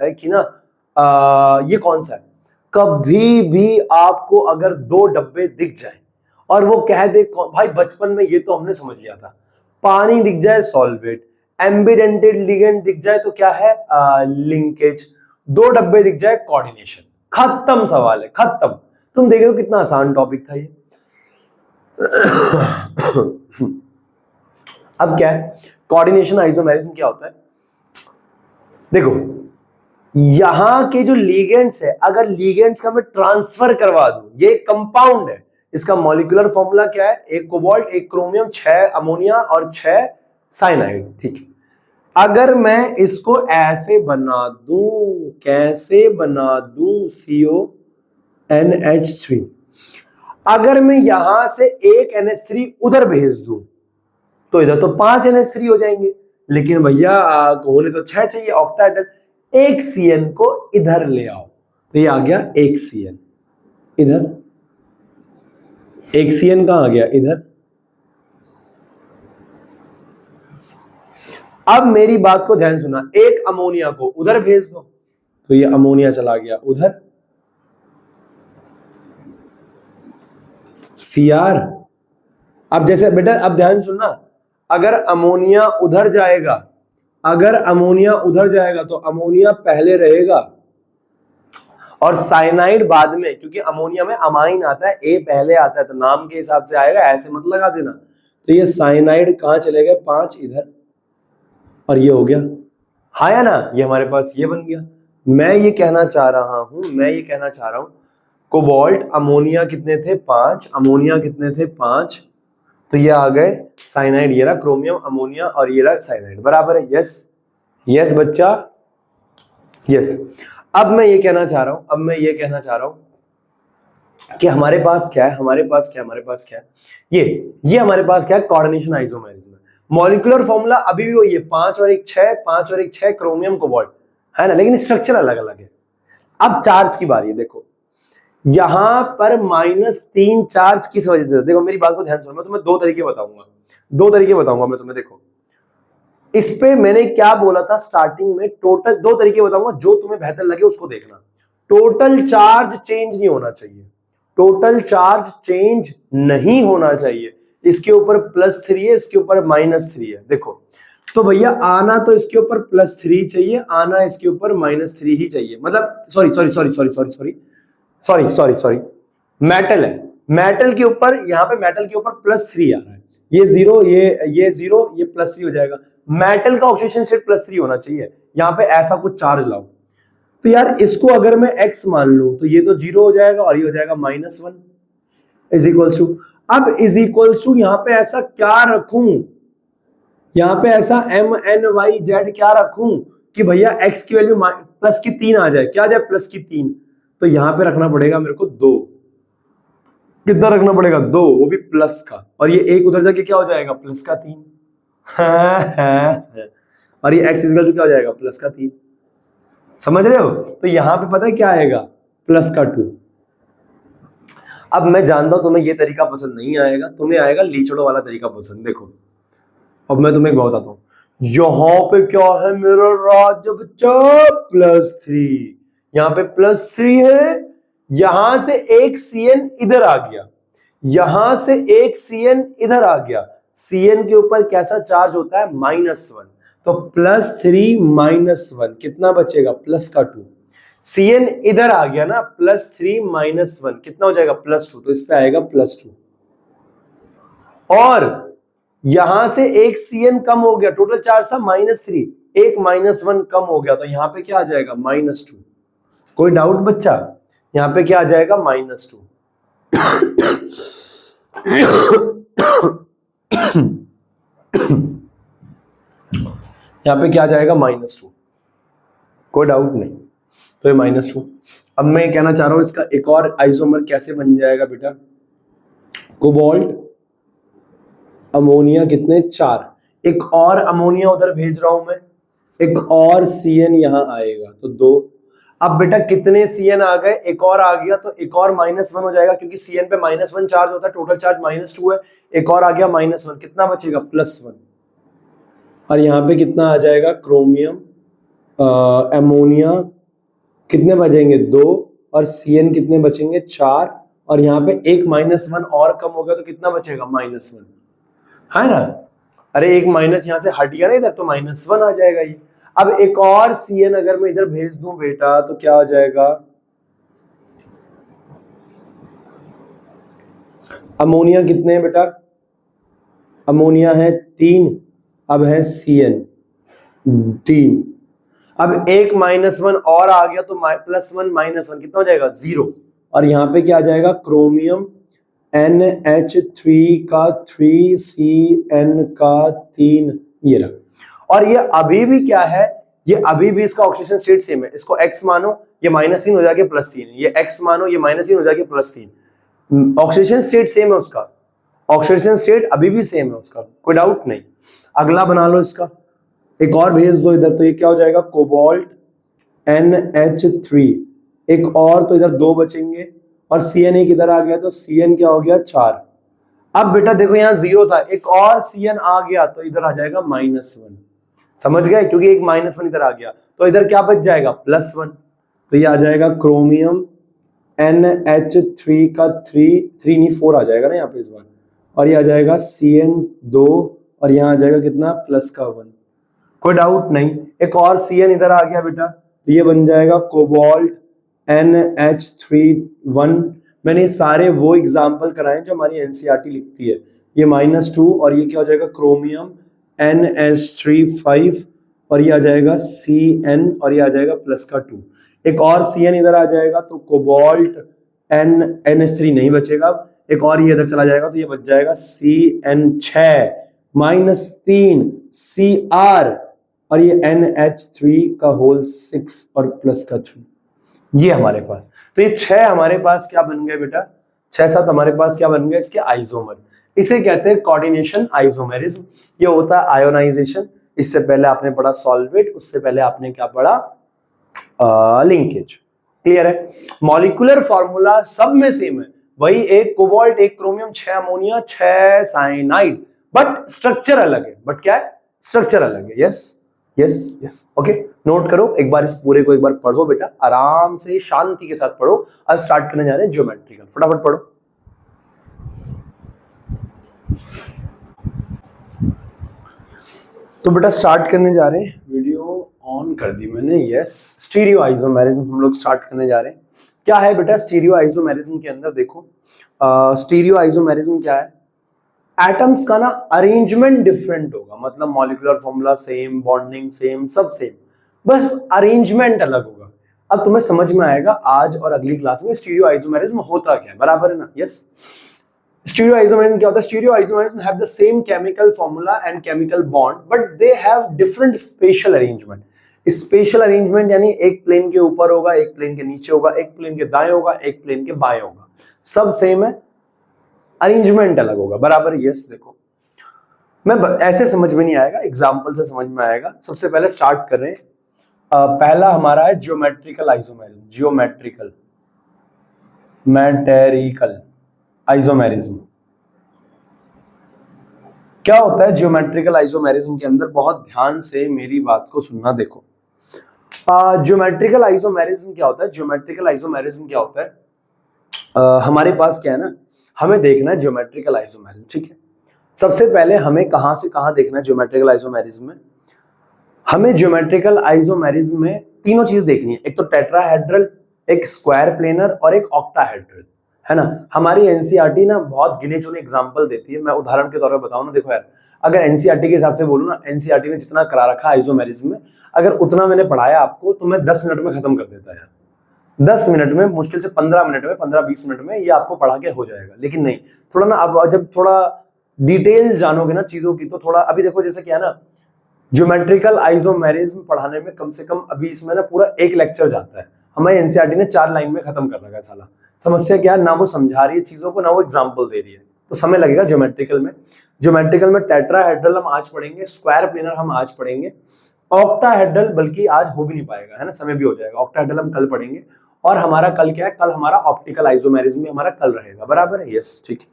है कि ना ये कौन सा है, कभी भी आपको अगर 2 डब्बे दिख जाए और वो कह दे, भाई बचपन में ये तो हमने समझ लिया था, पानी दिख जाए सॉल्वेट, एम्बिडेंटेड लिगेंड दिख जाए तो क्या है लिंकेज, 2 डब्बे दिख जाए कोऑर्डिनेशन, खत्म सवाल है, खत्म। तुम देख रहे हो कितना आसान टॉपिक था ये। अब क्या है कोऑर्डिनेशन आइसोमेरिज्म, क्या होता है, देखो यहां के जो लिगेंड्स है, अगर लिगेंड्स का मैं ट्रांसफर करवा दूं, ये कंपाउंड है, इसका मॉलिक्यूलर फॉर्मूला क्या है, 1 कोबाल्ट 1 क्रोमियम 6 अमोनिया और 6 साइनाइड, ठीक है। अगर मैं इसको ऐसे बना दूं, कैसे बना दूं, CONH3, अगर मैं यहां से एक NH3 उधर भेज दूं, तो इधर तो 5 NH3 हो जाएंगे, लेकिन भैया होने तो 6 चाहिए ऑक्टाहेड्रल। एक CN को इधर ले आओ, तो ये आ गया एक CN इधर, एक CN कहां आ गया इधर। अब मेरी बात को ध्यान सुना, एक अमोनिया को उधर भेज दो, तो ये अमोनिया चला गया उधर, Cr। अब जैसे बेटा अब ध्यान सुनना, अगर अमोनिया उधर जाएगा, अगर अमोनिया उधर जाएगा तो अमोनिया पहले रहेगा और साइनाइड बाद में, क्योंकि अमोनिया में अमाइन आता है, ए पहले आता है, तो नाम के हिसाब से आएगा, ऐसे मत लगा देना। तो ये साइनाइड कहां चले गए, 5 इधर, और ये हो गया, हाँ या ना, ये हमारे पास ये बन गया। मैं ये कहना चाह रहा हूं कोबाल्ट अमोनिया कितने थे, 5, अमोनिया कितने थे, 5, तो ये आ गए साइनाइड, ये रहा क्रोमियम अमोनिया और ये रहा साइनाइड, बराबर है। यस यस बच्चा, यस। अब मैं ये कहना चाह रहा हूं कि हमारे पास क्या है, हमारे पास क्या है, ये हमारे पास क्या है, कोऑर्डिनेशन आइसोमेरिज्म। मॉलिक्यूलर फॉर्मूला अभी भी वही है, 5 और 1 6, 5 और 1 6 क्रोमियम कोबाल्ट, है ना, लेकिन स्ट्रक्चर अलग अलग है। अब चार्ज की बारी है, देखो यहां पर -3 चार्ज किस वजह से, देखो मेरी बात को ध्यान सुनो, मैं तुम्हें दो तरीके बताऊंगा मैं तुम्हें। देखो इस पे मैंने क्या बोला था स्टार्टिंग में, टोटल 2 तरीके बताऊंगा, जो तुम्हें बेहतर लगे उसको देखना। टोटल चार्ज चेंज नहीं होना चाहिए, टोटल चार्ज चेंज नहीं होना चाहिए। इसके ऊपर +3 है, इसके ऊपर -3 है। देखो तो भैया आना तो इसके ऊपर +3 चाहिए, आना इसके ऊपर -3 ही चाहिए, मतलब सॉरी मेटल है, मेटल के ऊपर, यहाँ पे मेटल के ऊपर +3 आ रहा है, ये 0, ये 0, ये +3 हो जाएगा। मेटल का ऑक्सीडेशन स्टेट +3 होना चाहिए, यहाँ पे ऐसा कुछ चार्ज लाओ। तो यार इसको अगर मैं x मान लूं तो ये तो 0 हो जाएगा और ये हो जाएगा -1 इज इक्वल्स टू, अब इज इक्वल्स टू यहाँ पे ऐसा क्या रखूं, यहाँ पे ऐसा MNYZ क्या रखूं कि भैया x की वैल्यू +3 आ जाए, क्या आ जाए +3, तो यहां पे रखना पड़ेगा मेरे को 2, कितना रखना पड़ेगा 2, वो भी प्लस का, और ये एक उधर जाके क्या हो जाएगा +3 और ये x इक्वल टू क्या हो जाएगा +3, समझ रहे हो। तो यहां पे पता है क्या आएगा +2। अब मैं जानता हूं तुम्हें ये तरीका पसंद नहीं आएगा, तुम्हें आएगा लीचड़ों वाला तरीका पसंद। देखो अब मैं तुम्हें एक बताता हूं, यहां पे क्या है मेरा राज बच्चा, +3, यहां पे +3 है, यहां से एक CN इधर आ गया, यहां से एक CN इधर आ गया, CN के ऊपर कैसा चार्ज होता है -1, तो +3 -1 कितना बचेगा +2, CN इधर आ गया ना, +3 -1 कितना हो जाएगा +2, तो इस पे आएगा +2, और यहां से एक CN कम हो गया, टोटल चार्ज था -3, एक -1 कम हो गया, तो यहां पे क्या आ जाएगा -2। कोई डाउट बच्चा, यहां पे क्या आ जाएगा -2 यहां पे क्या आ जाएगा -2, कोई डाउट नहीं, तो ये -2। अब मैं कहना चाह रहा हूं इसका एक और आइसोमर कैसे बन जाएगा बेटा, कोबाल्ट अमोनिया कितने 4, एक और अमोनिया उधर भेज रहा हूं मैं, एक और CN यहां आएगा तो 2। अब बेटा कितने CN आ गए, एक और आ गया तो एक और -1 हो जाएगा, क्योंकि CN पे -1 चार्ज होता है, टोटल चार्ज -2 है, एक और आ गया -1, कितना बचेगा +1, और यहाँ पे कितना आ जाएगा क्रोमियम अमोनिया कितने बचेंगे 2, और CN कितने बचेंगे 4, और यहाँ पे एक -1 और कम हो गया तो कितना बचेगा -1, है ना। अरे एक माइनस यहां से हट गया ना इधर, तो -1 आ जाएगा ये। अब एक और CN अगर मैं इधर भेज दूं बेटा तो क्या हो जाएगा, अमोनिया कितने हैं बेटा, अमोनिया है 3, अब है CN 3, अब एक -1 और आ गया तो +1 -1 कितना हो जाएगा 0, और यहाँ पे क्या आ जाएगा क्रोमियम NH3 का 3 CN का 3, ये रहा। और ये अभी भी क्या है, ये अभी भी इसका ऑक्सीडेशन स्टेट सेम है, इसको x मानो ये -3 हो जाके +3, ये x मानो ये -3 हो जाके +3, ऑक्सीडेशन स्टेट सेम है उसका, ऑक्सीडेशन स्टेट अभी भी सेम है उसका, कोई डाउट नहीं। अगला बना लो इसका, एक और भेज दो इधर, तो ये क्या हो जाएगा कोबाल्ट NH3, एक और तो इधर 2 बचेंगे और CN एक इधर आ गया तो CN क्या हो गया 4। अब बेटा देखो यहाँ 0 था, एक और CN आ गया तो इधर आ जाएगा -1, समझ गए, क्योंकि एक -1 इधर आ गया तो इधर क्या बच जाएगा +1, तो ये आ जाएगा क्रोमियम NH3 का 3 नहीं 4 आ जाएगा ना यहाँ पे इस बार, और ये आ जाएगा CN2 और यहाँ आ जाएगा कितना +1, कोई डाउट नहीं। एक और CN इधर आ गया बेटा तो ये बन जाएगा कोबाल्ट NH3 1। मैंने सारे वो एग्जाम्पल कराए जो हमारी NCERT लिखती है, ये -2 और ये क्या हो जाएगा क्रोमियम NH3 5 और ये आ जाएगा CN और ये आ जाएगा +2। एक और CN इधर आ जाएगा तो कोबाल्ट NH3 नहीं बचेगा, एक और ये इधर चला जाएगा तो ये बच जाएगा CN6 -3 Cr और ये NH3 का होल 6 और +3, ये हमारे पास। तो ये 6 हमारे पास क्या बन गए बेटा, 6-7 हमारे पास क्या बन गए इसके आइसोमर। इसे कहते हैं कोऑर्डिनेशन आइसोमेरिज्म। ये होता है आयोनाइजेशन, इससे पहले आपने पढ़ा सॉल्वेट, उससे पहले आपने क्या पढ़ा लिंकेज। क्लियर है। मॉलिक्यूलर फॉर्मूला सब में सेम है, वही एक कोबाल्ट, एक chromium, 6 ammonia, 6 cyanide, but structure अलग है। बट क्या है, स्ट्रक्चर अलग है। Yes yes yes, okay. Note करो, एक बार इस पूरे को एक बार पढ़ो बेटा, आराम से शांति के साथ पढ़ो। अब स्टार्ट करने जा रहे हैं ज्योमेट्रिकल, फटाफट पढ़ो। तो बेटा स्टार्ट करने जा रहे हैं, वीडियो ऑन कर दी मैंने, यस। स्टीरियो आइसोमेरिज्म हम लोग स्टार्ट करने जा रहे हैं। क्या है बेटा स्टीरियो आइसोमेरिज्म के अंदर, देखो स्टीरियो आइसोमेरिज्म क्या है, एटम्स का ना अरेंजमेंट डिफरेंट होगा, मतलब molecular formula same, bonding same, सब सेम, बस अरेंजमेंट अलग होगा। अब तुम्हें समझ में आएगा आज और अगली क्लास में स्टीरियो आइसोमेरिज्म होता क्या है, बराबर है ना। यस, स्टीरियो आइसोमेरिज्म क्या होता है, stereo isomerism have the same chemical formula and chemical bond but they have different special arrangement. Special arrangement यानी एक प्लेन के ऊपर होगा, एक प्लेन के नीचे होगा, एक प्लेन के दाएं होगा, एक प्लेन के बाएं होगा, सब सेम है, अरेंजमेंट अलग होगा, बराबर। यस, देखो मैं ऐसे समझ में नहीं आएगा, एग्जांपल से समझ में आएगा। सबसे पहले स्टार्ट कर रहे हैं, पहला हमारा है ज्योमेट्रिकल आइसोमेरिज्म। ज्योमेट्रिकल मैटेरिकल आइसोमेरिज्म क्या होता है। ज्योमेट्रिकल आइसोमेरिज्म के अंदर बहुत ध्यान से मेरी बात को सुनना। देखो ज्योमेट्रिकल आइसोमेरिज्म क्या होता है, ज्योमेट्रिकल आइसोमेरिज्म क्या होता है, हमारे पास क्या है ना, हमें देखना है ज्योमेट्रिकल आइसोमेरिज्म, ठीक है। सबसे पहले हमें कहां से कहां देखना है ज्योमेट्रिकल आइसोमेरिज्म में, हमें ज्योमेट्रिकल आइसोमेरिज्म में तीनों चीज देखनी है, एक तो टेट्राहेड्रल, एक स्क्वायर प्लेनर और एक ऑक्टाहेड्रल, है ना। हमारी एनसीईआरटी ना बहुत गिने चुने एग्जांपल देती है, मैं उदाहरण के तौर पर बताऊं ना, देखो यार अगर एनसीईआरटी के हिसाब से बोलूं ना, एनसीईआरटी ने जितना करा रखा आइसोमेरिज्म में, अगर उतना मैंने पढ़ाया आपको तो मैं 10 मिनट में खत्म कर देता है। 10 मिनट में, मुश्किल से 15 मिनट में, 15-20 मिनट में ये आपको पढ़ा के हो जाएगा। लेकिन नहीं, थोड़ा ना अब जब थोड़ा डिटेल जानोगे ना चीजों की तो थोड़ा, अभी देखो जैसे क्या है ना, ज्योमेट्रिकल आइसोमेरिज्म पढ़ाने में कम से कम अभी इसमें ना पूरा एक लेक्चर जाता है। हमारे एनसीईआरटी ने 4 लाइन में खत्म कर रखा है साला। समस्या क्या है, ना वो समझा रही है चीजों को, ना वो एग्जाम्पल दे रही है, तो समय लगेगा ज्योमेट्रिकल में। ज्योमेट्रिकल में टेट्राहेड्रल हम आज पढ़ेंगे, स्क्वायर प्लेनर हम आज पढ़ेंगे, ऑक्टाहेड्रल बल्कि आज हो भी नहीं पाएगा, है ना, समय भी हो जाएगा। ऑक्टाहेड्रल हम कल पढ़ेंगे, और हमारा कल क्या है, कल हमारा ऑप्टिकल आइसोमेरिज्म हमारा कल रहेगा, बराबर है। यस, ठीक है।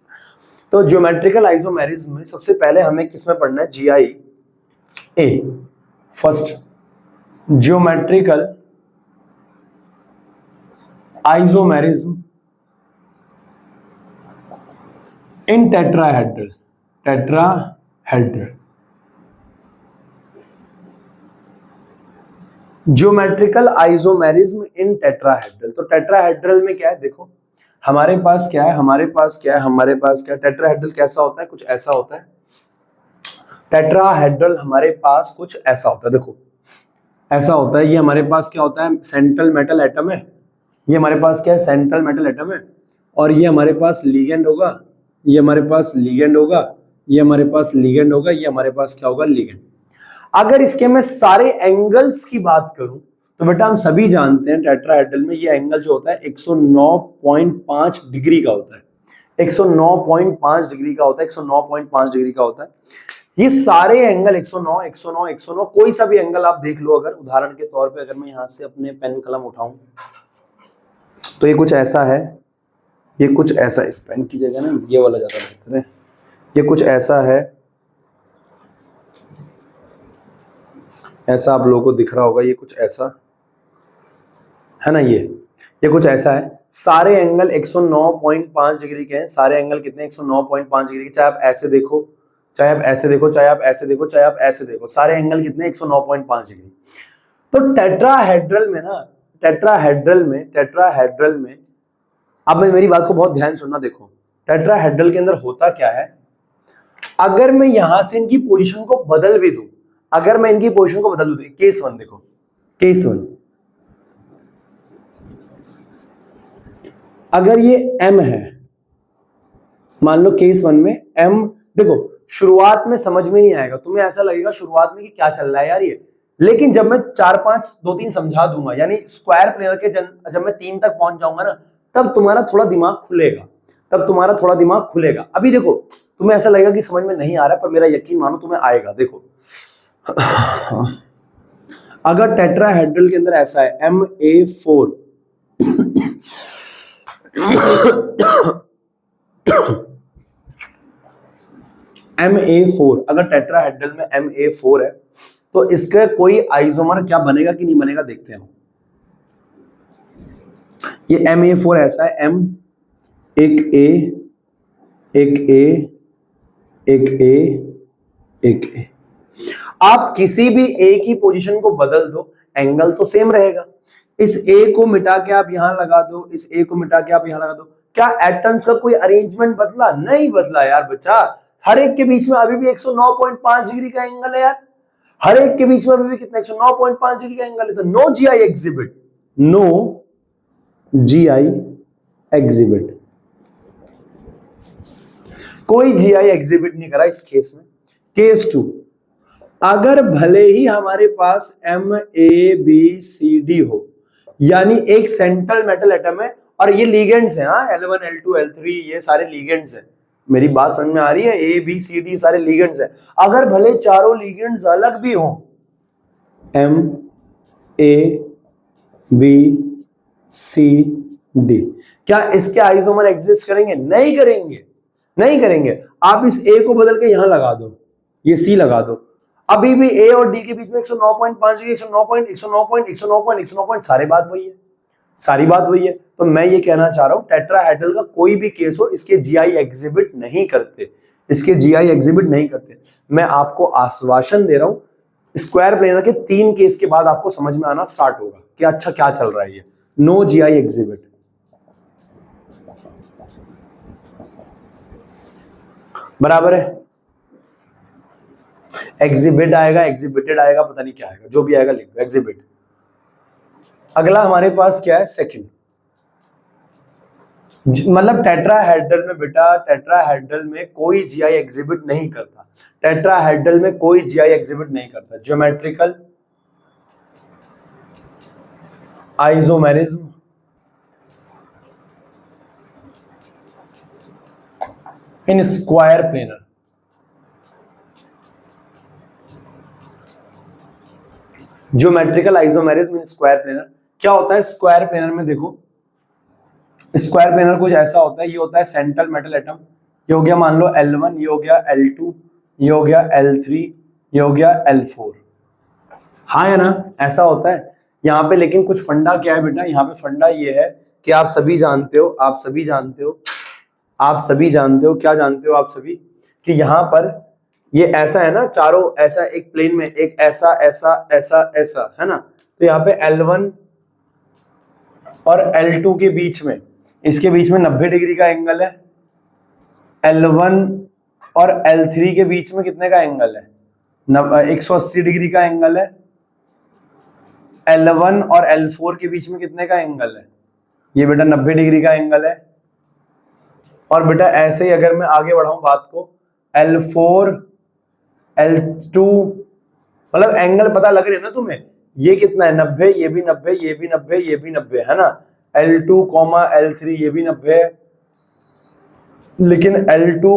तो ज्योमेट्रिकल आइसोमेरिज्म में सबसे पहले हमें किसमें पढ़ना है, GI A first, geometrical isomerism in tetrahedral. Tetrahedral geometrical isomerism in tetrahedral. तो टेट्राहेड्रल में क्या है, देखो हमारे पास क्या है, हमारे पास क्या है, हमारे पास क्या है, टेट्राहेड्रल कैसा होता है, कुछ ऐसा होता है। टेट्राहेड्रल हमारे पास कुछ ऐसा होता है, देखो ऐसा होता है। ये हमारे पास क्या होता है, सेंट्रल मेटल एटम है, ये हमारे पास क्या है, सेंट्रल मेटल एटम है, और ये हमारे पास लिगेंड होगा, ये हमारे पास लिगेंड होगा, ये हमारे पास लिगेंड होगा, ये हमारे पास क्या होगा, लिगेंड। अगर इसके मैं सारे एंगल्स की बात करूं तो बेटा हम सभी जानते हैं टेट्राहेड्रल में ये एंगल जो होता है 109.5 डिग्री का होता है। 109.5 डिग्री का होता है, 109.5 डिग्री का होता है। ये सारे एंगल 109, 109, 109, कोई सा भी एंगल आप देख लो। अगर उदाहरण के तौर पे अगर मैं यहां से अपने पेन कलम उठाऊं तो ये कुछ ऐसा है, ये कुछ ऐसा, इस पेन की जगह ना ये वाला ज्यादा बेहतर है। ये कुछ ऐसा है, ऐसा आप लोगों को दिख रहा होगा, ये कुछ ऐसा है ना, ये कुछ ऐसा है। सारे एंगल 109.5 डिग्री के हैं। सारे एंगल कितने, 109.5 डिग्री के। चाहे आप ऐसे देखो, चाहे आप ऐसे देखो, चाहे आप ऐसे देखो, चाहे आप ऐसे देखो, सारे एंगल कितने, 109.5 डिग्री। तो टेट्राहेड्रल में ना, टेट्राहेड्रल में अब मैं मेरी बात को बहुत ध्यान सुनना। देखो टेट्राहेड्रल के अंदर होता क्या है, अगर मैं यहां से इनकी पोजीशन को बदल भी दूं, अगर मैं इनकी पोजीशन को बदल दूं, केस वन देखो, केस वन, अगर ये m है, मान लो केस वन में m, देखो शुरुआत में समझ में नहीं आएगा, तुम्हें ऐसा लगेगा शुरुआत में कि क्या चल रहा है यार ये, लेकिन जब मैं 4, 5, 2, 3 समझा दूंगा, यानी स्क्वायर प्लेनर के जब मैं 3 तक पहुंच जाऊंगा ना, तब तुम्हारा थोड़ा दिमाग खुलेगा, तब तुम्हारा थोड़ा दिमाग खुलेगा। अभी देखो तुम्हें ऐसा लगेगा कि समझ में नहीं आ रहा, पर मेरा यकीन मानो तुम्हें आएगा। देखो अगर टेट्राहेड्रल के अंदर ऐसा है MA4 MA4, अगर टेट्राहेड्रल में MA4 है तो इसका कोई आइसोमर क्या बनेगा कि नहीं बनेगा देखते हैं। ये MA4 ऐसा है, M, एक A, एक A, एक A, एक A। आप किसी भी A की पोजीशन को बदल दो, एंगल तो सेम रहेगा। इस A को मिटा के आप यहां लगा दो, इस A को मिटा के आप यहां लगा दो, क्या एटम्स का कोई अरेंजमेंट बदला? नहीं बदला यार बच्चा। हर एक के बीच में अभी भी 109.5 डिग्री का एंगल है यार, हर एक के बीच में अभी भी कितना, 109.5 डिग्री का एंगल है। तो no GI exhibit, no GI exhibit, कोई जीआई एग्जिबिट नहीं करा इस केस में। केस 2, अगर भले ही हमारे पास MABCD हो, यानी एक सेंट्रल मेटल एटम है और ये लिगेंड्स हैं, L1, L2, L3, ये सारे लिगेंड्स हैं। मेरी बात समझ में आ रही है? ABCD सारे लिगेंड्स हैं। अगर भले चारों लिगेंड्स अलग भी हों, MABCD, क्या इसके आइसोमर एग्जिस्ट करेंगे? नहीं करेंगे, नहीं करेंगे। आप इस A को बदल के यहां लगा दो, ये C लगा दो, अभी भी A और D के बीच में 109.5 डिग्री, 109.109.109, सारी बात वही है, सारी बात वही है। तो मैं ये कहना चाह रहा हूं टेट्राहेड्रल का कोई भी केस हो, इसके जीआई एग्जिबिट नहीं करते, इसके जीआई एग्जिबिट नहीं करते। मैं आपको आश्वासन दे रहा हूं, स्क्वायर प्लेनर के 3 केस के बाद आपको समझ में आना स्टार्ट होगा कि अच्छा क्या चल रहा है ये। नो जीआई एग्जिबिट, बराबर है। एग्जिबिट आएगा, एग्जिबिटेड आएगा, पता नहीं क्या आएगा, जो भी आएगा लिख दो एग्जिबिट। अगला हमारे पास क्या है, सेकंड, मतलब टेट्राहेड्रल में बेटा, टेट्राहेड्रल में कोई जीआई एग्जिबिट नहीं करता, टेट्राहेड्रल में कोई जीआई एग्जिबिट नहीं करता। Geometrical isomerism in square planar, geometrical isomerism in square planar क्या होता है? स्क्वायर प्लेनर में देखो, स्क्वायर प्लेनर कुछ ऐसा होता है, ये होता है सेंट्रल मेटल एटम, ये हो गया मान लो L1, ये हो गया L2, ये हो गया L3, ये हो गया L4, हाँ या ना? ऐसा होता है यहाँ पे। लेकिन कुछ फंडा क्या है बेटा, यहाँ पे फंडा ये है कि आप सभी जानते हो, आप सभी जानते हो, आप सभी जानते हो, क्या जानते हो आप सभी, कि यहाँ पर ये ऐसा है ना, चारों ऐसा एक प्लेन में, एक ऐसा ऐसा ऐसा ऐसा है ना, तो यहाँ पे L1 और L2 के बीच में, इसके बीच में 90 डिग्री का एंगल है। L1 और L3 के बीच में कितने का एंगल है? 180 डिग्री का एंगल है। L1 और L4 के बीच में कितने का एंगल है? ये बेटा 90 डिग्री का एंगल है। और बेटा ऐसे ही अगर मैं आगे बढ़ाऊं बात को, L4, L2, मतलब एंगल पता लग रही है ना तुम्हें, ये कितना है? 90, ये भी 90, ये भी 90, ये भी 90 है ना। L2, L3 ये भी 90 है, लेकिन L2,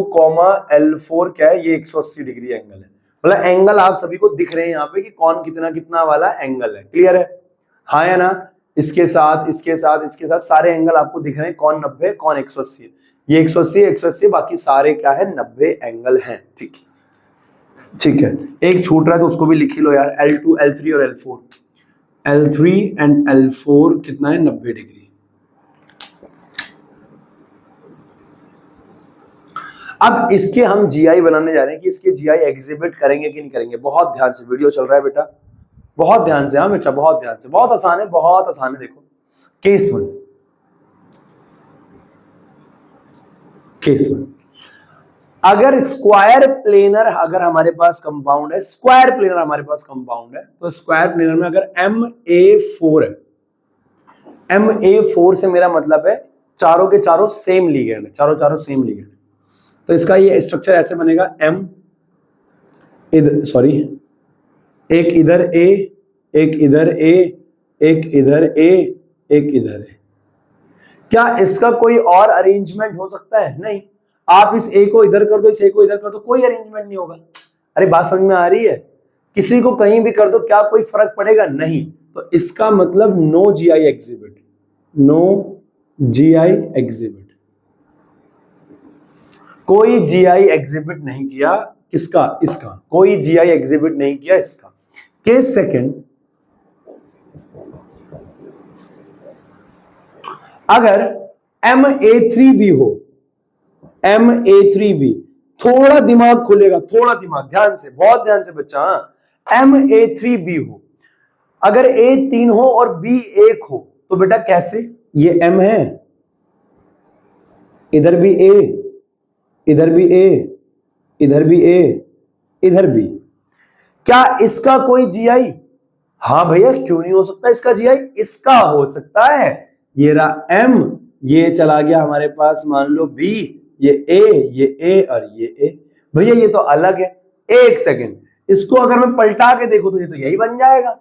L4 क्या है, ये 180 डिग्री एंगल है। मतलब एंगल आप सभी को दिख रहे हैं यहाँ पे कि कौन कितना कितना वाला एंगल है। क्लियर है? हाँ या ना? इसके साथ इसके साथ इसके साथ सारे एंगल आपको दिख रहे हैं, कौन 90 कौन 180। ये 180 180, बाकी सारे क्या है, 90 एंगल हैं। ठीक ठीक है, एक छूट रहा है तो उसको भी लिख ही लो यार, L2, L3 और L4। L3 एंड L4 कितना है, 90 डिग्री। अब इसके हम जीआई बनाने जा रहे हैं कि इसके जीआई एग्जिबिट करेंगे कि नहीं करेंगे। बहुत ध्यान से, वीडियो चल रहा है बेटा, बहुत ध्यान से। हाँ बेटा, बहुत ध्यान से, बहुत आसान है, बहुत आसान है। देखो केस वन, केस वन, अगर स्क्वायर प्लेनर, अगर हमारे पास कंपाउंड है, स्क्वायर प्लेनर हमारे पास कंपाउंड है, तो स्क्वायर प्लेनर में अगर MA4 है, MA4 से मेरा मतलब है चारों के चारों सेम लीगेंड है, चारों चारों सेम लीगेंड। तो इसका ये स्ट्रक्चर ऐसे बनेगा, M इधर, सॉरी, एक इधर A, एक इधर A, एक इधर A, एक इधर A। क्या इसका कोई और अरेंजमेंट हो सकता है? नहीं। आप इस A को इधर कर दो, इस A को इधर कर दो, कोई अरेंजमेंट नहीं होगा। अरे बात समझ में आ रही है? किसी को कहीं भी कर दो, क्या कोई फर्क पड़ेगा? नहीं। तो इसका मतलब no GI exhibit, no GI exhibit, कोई जीआई एग्जिबिट नहीं किया। किसका? इसका। कोई जीआई एग्जिबिट नहीं किया इसका। केस सेकंड, अगर MA3B हो, MA3B, थोड़ा दिमाग खुलेगा, थोड़ा दिमाग, ध्यान से, बहुत ध्यान से बच्चा। MA3B हो, अगर A 3 हो और B 1 हो, तो बेटा कैसे? ये M है, इधर भी A, इधर भी A, इधर भी A, इधर भी। क्या इसका कोई जीआई? हाँ भैया, क्यों नहीं हो सकता इसका जीआई? इसका हो सकता है। ये रहा M, ये चला गया हमारे पास, मान लो B, ये A, ये A और ये A। भैया ये तो अलग है। एक सेकेंड, इसको अगर मैं पलटा के देखूं तो ये तो यही बन जाएगा।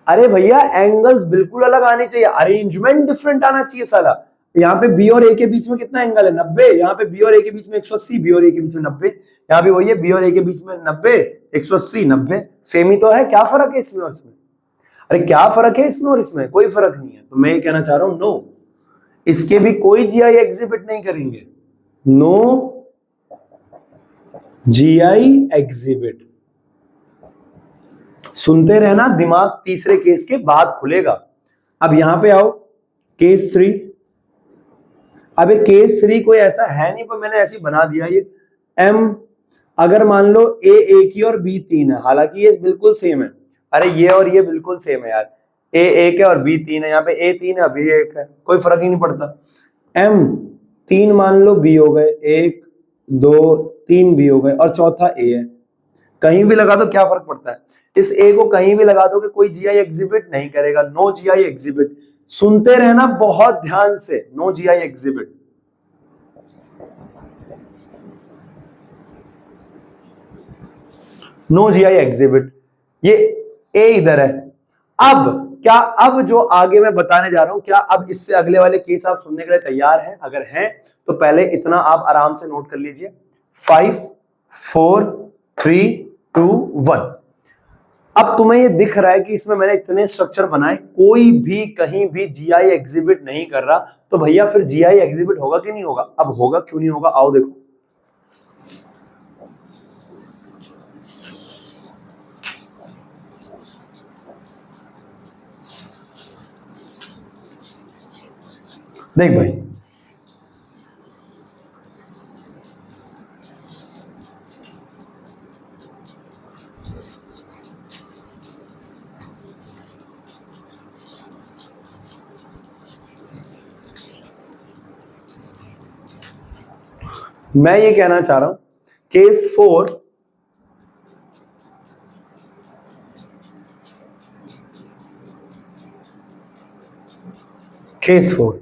अरे भैया एंगल्स बिल्कुल अलग आने चाहिए, अरेंजमेंट डिफरेंट आना चाहिए साला। यहाँ पे B और A के बीच में कितना एंगल है? 90। यहाँ पे B और A के बीच में 180, B और A के बीच में 90। यहाँ भी वही है, B और A के बीच में 90, 180, 90, सेम ही तो है। क्या फर्क है इसमें और इसमें? अरे क्या फर्क है इसमें और इसमें? कोई फर्क नहीं है। तो मैं ये कहना चाह रहा हूं, नो, इसके भी कोई जीआई एग्जिबिट नहीं करेंगे। No GI exhibit. सुनते रहना, दिमाग तीसरे केस के बाद खुलेगा। अब यहां पे आओ, केस 3। अब केस 3 कोई ऐसा है नहीं, पर मैंने ऐसी बना दिया। ये M, अगर मान लो A 1 की और B 3 है, हालांकि ये बिल्कुल सेम है। अरे ये और ये बिल्कुल सेम है यार, A 1 है और B 3 है। यहाँ पे A 3 है, B 1 है, कोई फर्क ही नहीं पड़ता। M 3 मान लो B हो गए, 1 2 3 B हो गए, और चौथा A है। कहीं भी लगा दो, क्या फर्क पड़ता है? इस A को कहीं भी लगा दो कि कोई जीआई एग्जिबिट नहीं करेगा। No GI exhibit. सुनते रहना बहुत ध्यान से, no GI exhibit. No GI exhibit. ये A इधर है। अब क्या, अब जो आगे मैं बताने जा रहा हूं, क्या अब इससे अगले वाले केस आप सुनने के लिए तैयार हैं? अगर हैं तो पहले इतना आप आराम से नोट कर लीजिए, 5 4 3 2 1। अब तुम्हें ये दिख रहा है कि इसमें मैंने इतने स्ट्रक्चर बनाए, कोई भी कहीं भी जीआई एग्जिबिट नहीं कर रहा, तो भैया फिर जीआई एग्जिबिट होगा कि नहीं होगा? अब होगा, क्यों नहीं होगा? आओ देखो। देख भाई, मैं ये कहना चाह रहा हूं, केस 4, केस 4,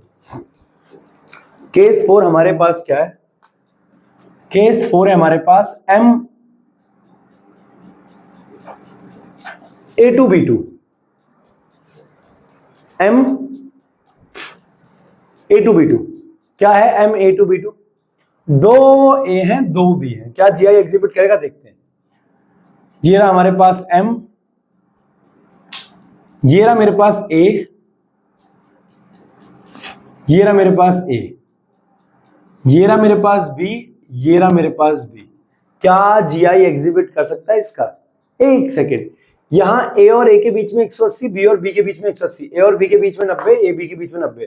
केस 4 हमारे पास क्या है? केस 4 है हमारे पास M A2B2, M A2B2। क्या है M A2B2? दो ए हैं, दो बी हैं, क्या जीआई एग्जिबिट करेगा देखते हैं। ये रहा हमारे पास एम, ये रहा मेरे पास ए, ये रहा मेरे पास ए, ये रहा मेरे पास बी, ये रहा मेरे पास बी। क्या जीआई एग्जिबिट कर सकता है इसका? एक सेकेंड, यहां ए और ए के बीच में 180, बी और बी के बीच में 180, ए और बी के बीच में 90, ए बी के बीच में 90।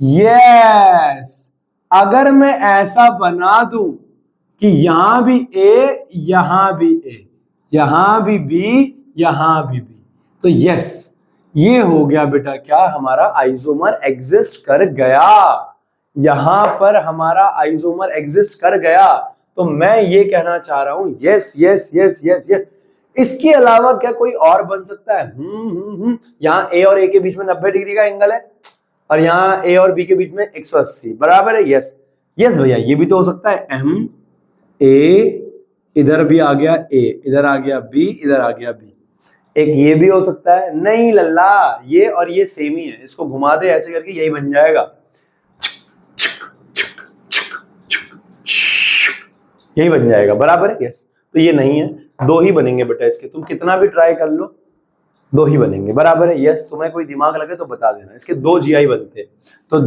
यस, अगर मैं ऐसा बना दूं कि यहां भी ए, यहां भी ए, यहां भी बी, यहां भी बी, तो यस, ये हो गया बेटा क्या, हमारा आइसोमर एग्जिस्ट कर गया। यहां पर हमारा आइसोमर एग्जिस्ट कर गया। तो मैं ये कहना चाह रहा हूं yes yes yes yes yes. इसके अलावा क्या कोई और बन सकता है? यहां ए और ए के बीच में 90 डिग्री का एंगल है और यहां ए और बी के बीच में 180, बराबर है? यस यस भैया, ये भी तो हो सकता है। एम ए, इधर भी आ गया ए, इधर आ गया बी, इधर आ गया बी। एक ये भी हो सकता है। नहीं लल्ला, ये और ये सेम ही है, इसको घुमा दे ऐसे करके, यही बन जाएगा, यही बन जाएगा, बराबर है? यस। तो ये नहीं है, दो ही बनेंगे बेटा इसके, तुम कितना भी ट्राई कर लो, दो ही बनेंगे, बराबर है? यस। तुम्हें कोई दिमाग लगे तो बता देना, इसके दो जीआई बनते हैं। तो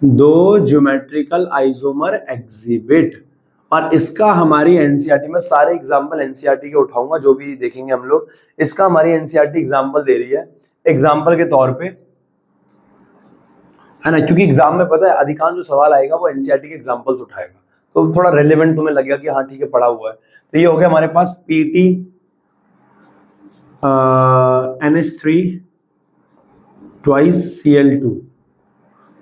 दो ज्योमेट्रिकल आइसोमर एग्जिबिट। और इसका हमारी एनसीईआरटी में सारे एग्जाम्पल एनसीईआरटी के उठाऊंगा, जो भी देखेंगे हम लोग, इसका हमारी एनसीईआरटी एग्जाम्पल दे रही है एग्जाम्पल के तौर पे, है ना? क्योंकि एग्जाम में पता है अधिकांश जो सवाल आएगा वो एनसीईआरटी के एग्जाम्पल्स उठाएगा, तो थोड़ा रेलेवेंट तुम्हें लगेगा कि हाँ ठीक है पढ़ा हुआ है। तो ये हो गया हमारे पास PT NH3 ट्वाइस Cl2।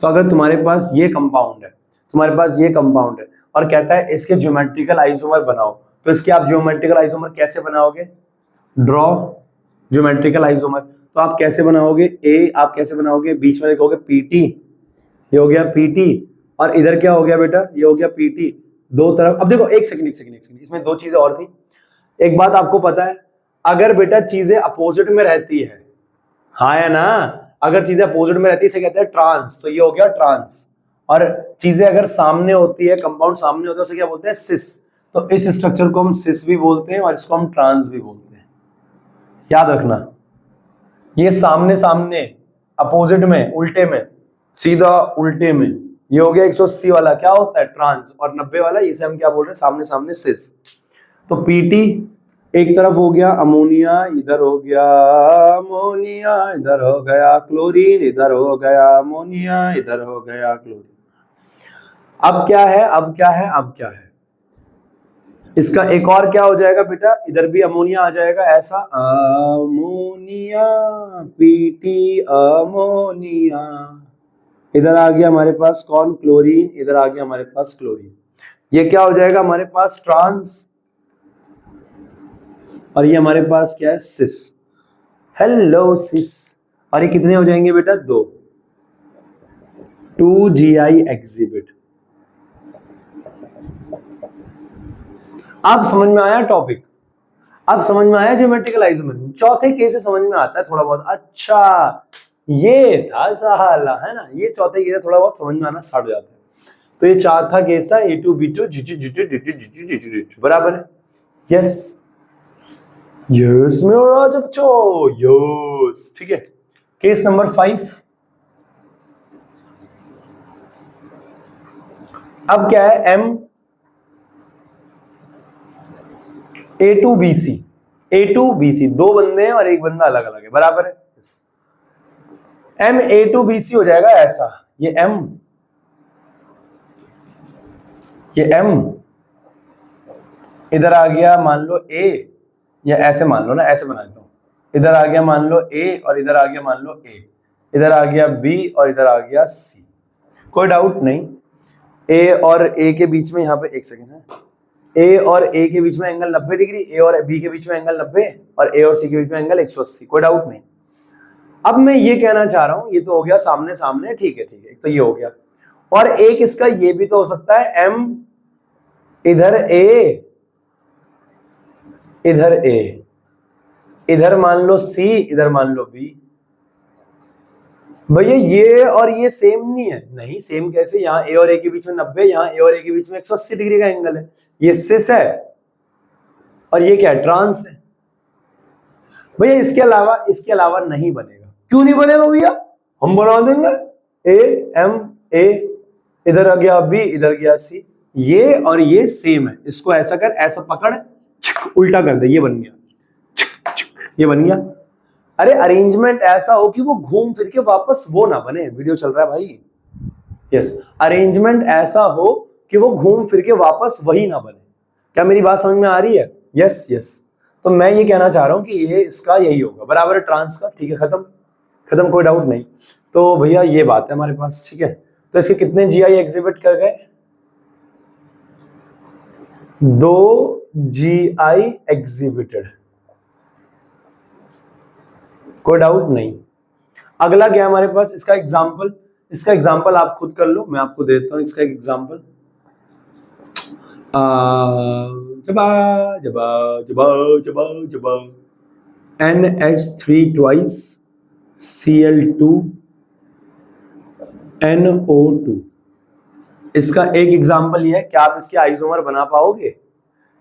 तो अगर तुम्हारे पास ये कंपाउंड है, तुम्हारे पास ये कंपाउंड है और कहता है इसके ज्योमेट्रिकल आइसोमर बनाओ, तो इसके आप ज्योमेट्रिकल आइसोमर कैसे बनाओगे? Draw geometrical isomer. तो आप कैसे बनाओगे? ए आप कैसे बनाओगे? बीच में लिखोगे PT, ये हो गया PT, और इधर क्या हो गया बेटा? ये हो गया PT। दो तरफ, अब देखो एक सेकंड, इसमें दो चीजें और थी। एक बात आपको पता है, अगर बेटा चीजें अपोजिट में रहती है, हाँ है ना, अगर चीजें अपोजिट में रहती है इसे कहते हैं ट्रांस, तो ये हो गया ट्रांस। और चीजें अगर सामने होती है, कंपाउंड सामने होता है, उसे क्या बोलते हैं? सिस। तो इस स्ट्रक्चर को हम सिस भी बोलते हैं और इसको हम ट्रांस भी बोलते हैं, याद रखना। ये सामने सामने, अपोजिट में, उल्टे में, सीधा उल्टे में, ये हो गया 180 वाला क्या होता है? ट्रांस। और 90 वाला इसे हम क्या बोल रहे हैं? सामने सामने, सिस। तो PT एक तरफ हो गया अमोनिया, इधर हो गया अमोनिया, इधर हो गया क्लोरीन, इधर हो गया अमोनिया, इधर हो गया क्लोरीन। अब क्या है? अब क्या है? अब क्या है? इसका एक और क्या हो जाएगा बेटा? इधर भी अमोनिया आ जाएगा, ऐसा अमोनिया, PT अमोनिया। इधर आ गया हमारे पास कौन? क्लोरीन। इधर आ गया हमारे पास क्लोरीन। ये क्या हो जाएगा हमारे पास? ट्रांस। और ये हमारे पास क्या है? सिस। हेलो सिस। और ये कितने हो जाएंगे बेटा? दो। 2GI exhibit. अब समझ में आया टॉपिक? अब समझ में आया ज्योमेट्रिकल आइसोमर? चौथे केस से समझ में आता है थोड़ा बहुत। अच्छा ये था साला, है ना? ये चौथे केस से थोड़ा बहुत समझ में आना स्टार्ट हो जाता है। तो ये चौथा केस था A2 B2 G2 बराबर है? यस यस मेरा जब चो यस, ठीक है। Case number 5। अब क्या है? M A2BC, A2BC, दो बंदे हैं और एक बंदा अलग अलग है, बराबर है? M A2BC हो जाएगा ऐसा, ये M, ये M, इधर आ गया मान लो A, या ऐसे मान लो ना, ऐसे बना देता हूं, इधर आ गया मान लो A और इधर आ गया मान लो A, इधर आ गया B और इधर आ गया C। कोई डाउट नहीं, A और A के बीच में, यहाँ पे एक सेकेंड है, A और A के बीच में एंगल 90 डिग्री, A और B के बीच में एंगल 90 और A और C के बीच में एंगल 180, कोई डाउट नहीं। अब मैं ये कहना चाह रहा हूं, ये तो हो गया सामने सामने, ठीक है ठीक है, तो ये हो गया। और एक इसका ये भी तो हो सकता है, M इधर A, इधर A, इधर मान लो C, इधर मान लो B, भैया ये और ये सेम नहीं है। नहीं सेम कैसे, यहाँ ए और ए के बीच में 90, यहाँ ए और ए के बीच में 180 डिग्री का एंगल है। ये सिस है और ये क्या है, ट्रांस है। भैया इसके अलावा नहीं बनेगा। क्यों नहीं बनेगा भैया, हम बना देंगे। ए एम ए, इधर आ गया बी, इधर गया सी, ये और ये सेम है। इसको ऐसा कर, ऐसा पकड़, उल्टा कर दे, ये बन गया, ये बन गया। अरे अरेंजमेंट ऐसा हो कि वो घूम फिर के वापस वो ना बने। वीडियो चल रहा है भाई। यस, अरेंजमेंट ऐसा हो कि वो घूम फिर के वापस वही ना बने। क्या मेरी बात समझ में आ रही है? Yes yes. तो मैं ये कहना चाह रहा हूं कि ये इसका यही होगा, बराबर है ट्रांस का। ठीक है, खत्म खत्म, कोई डाउट नहीं। तो भैया ये बात है हमारे पास। ठीक है, तो इसके कितने जीआई एग्जिबिट कर गए? 2 जीआई एग्जिबिटेड, कोई डाउट नहीं। अगला क्या हमारे पास, इसका एग्जाम्पल। इसका एग्जाम्पल आप खुद कर लो, मैं आपको देता हूं इसका एग्जाम्पल। जबा जबा जबा जबा जबा NH3 ट्वाइस Cl2 NO2। इसका एक एग्जाम्पल ये है, क्या आप इसके आइसोमर बना पाओगे?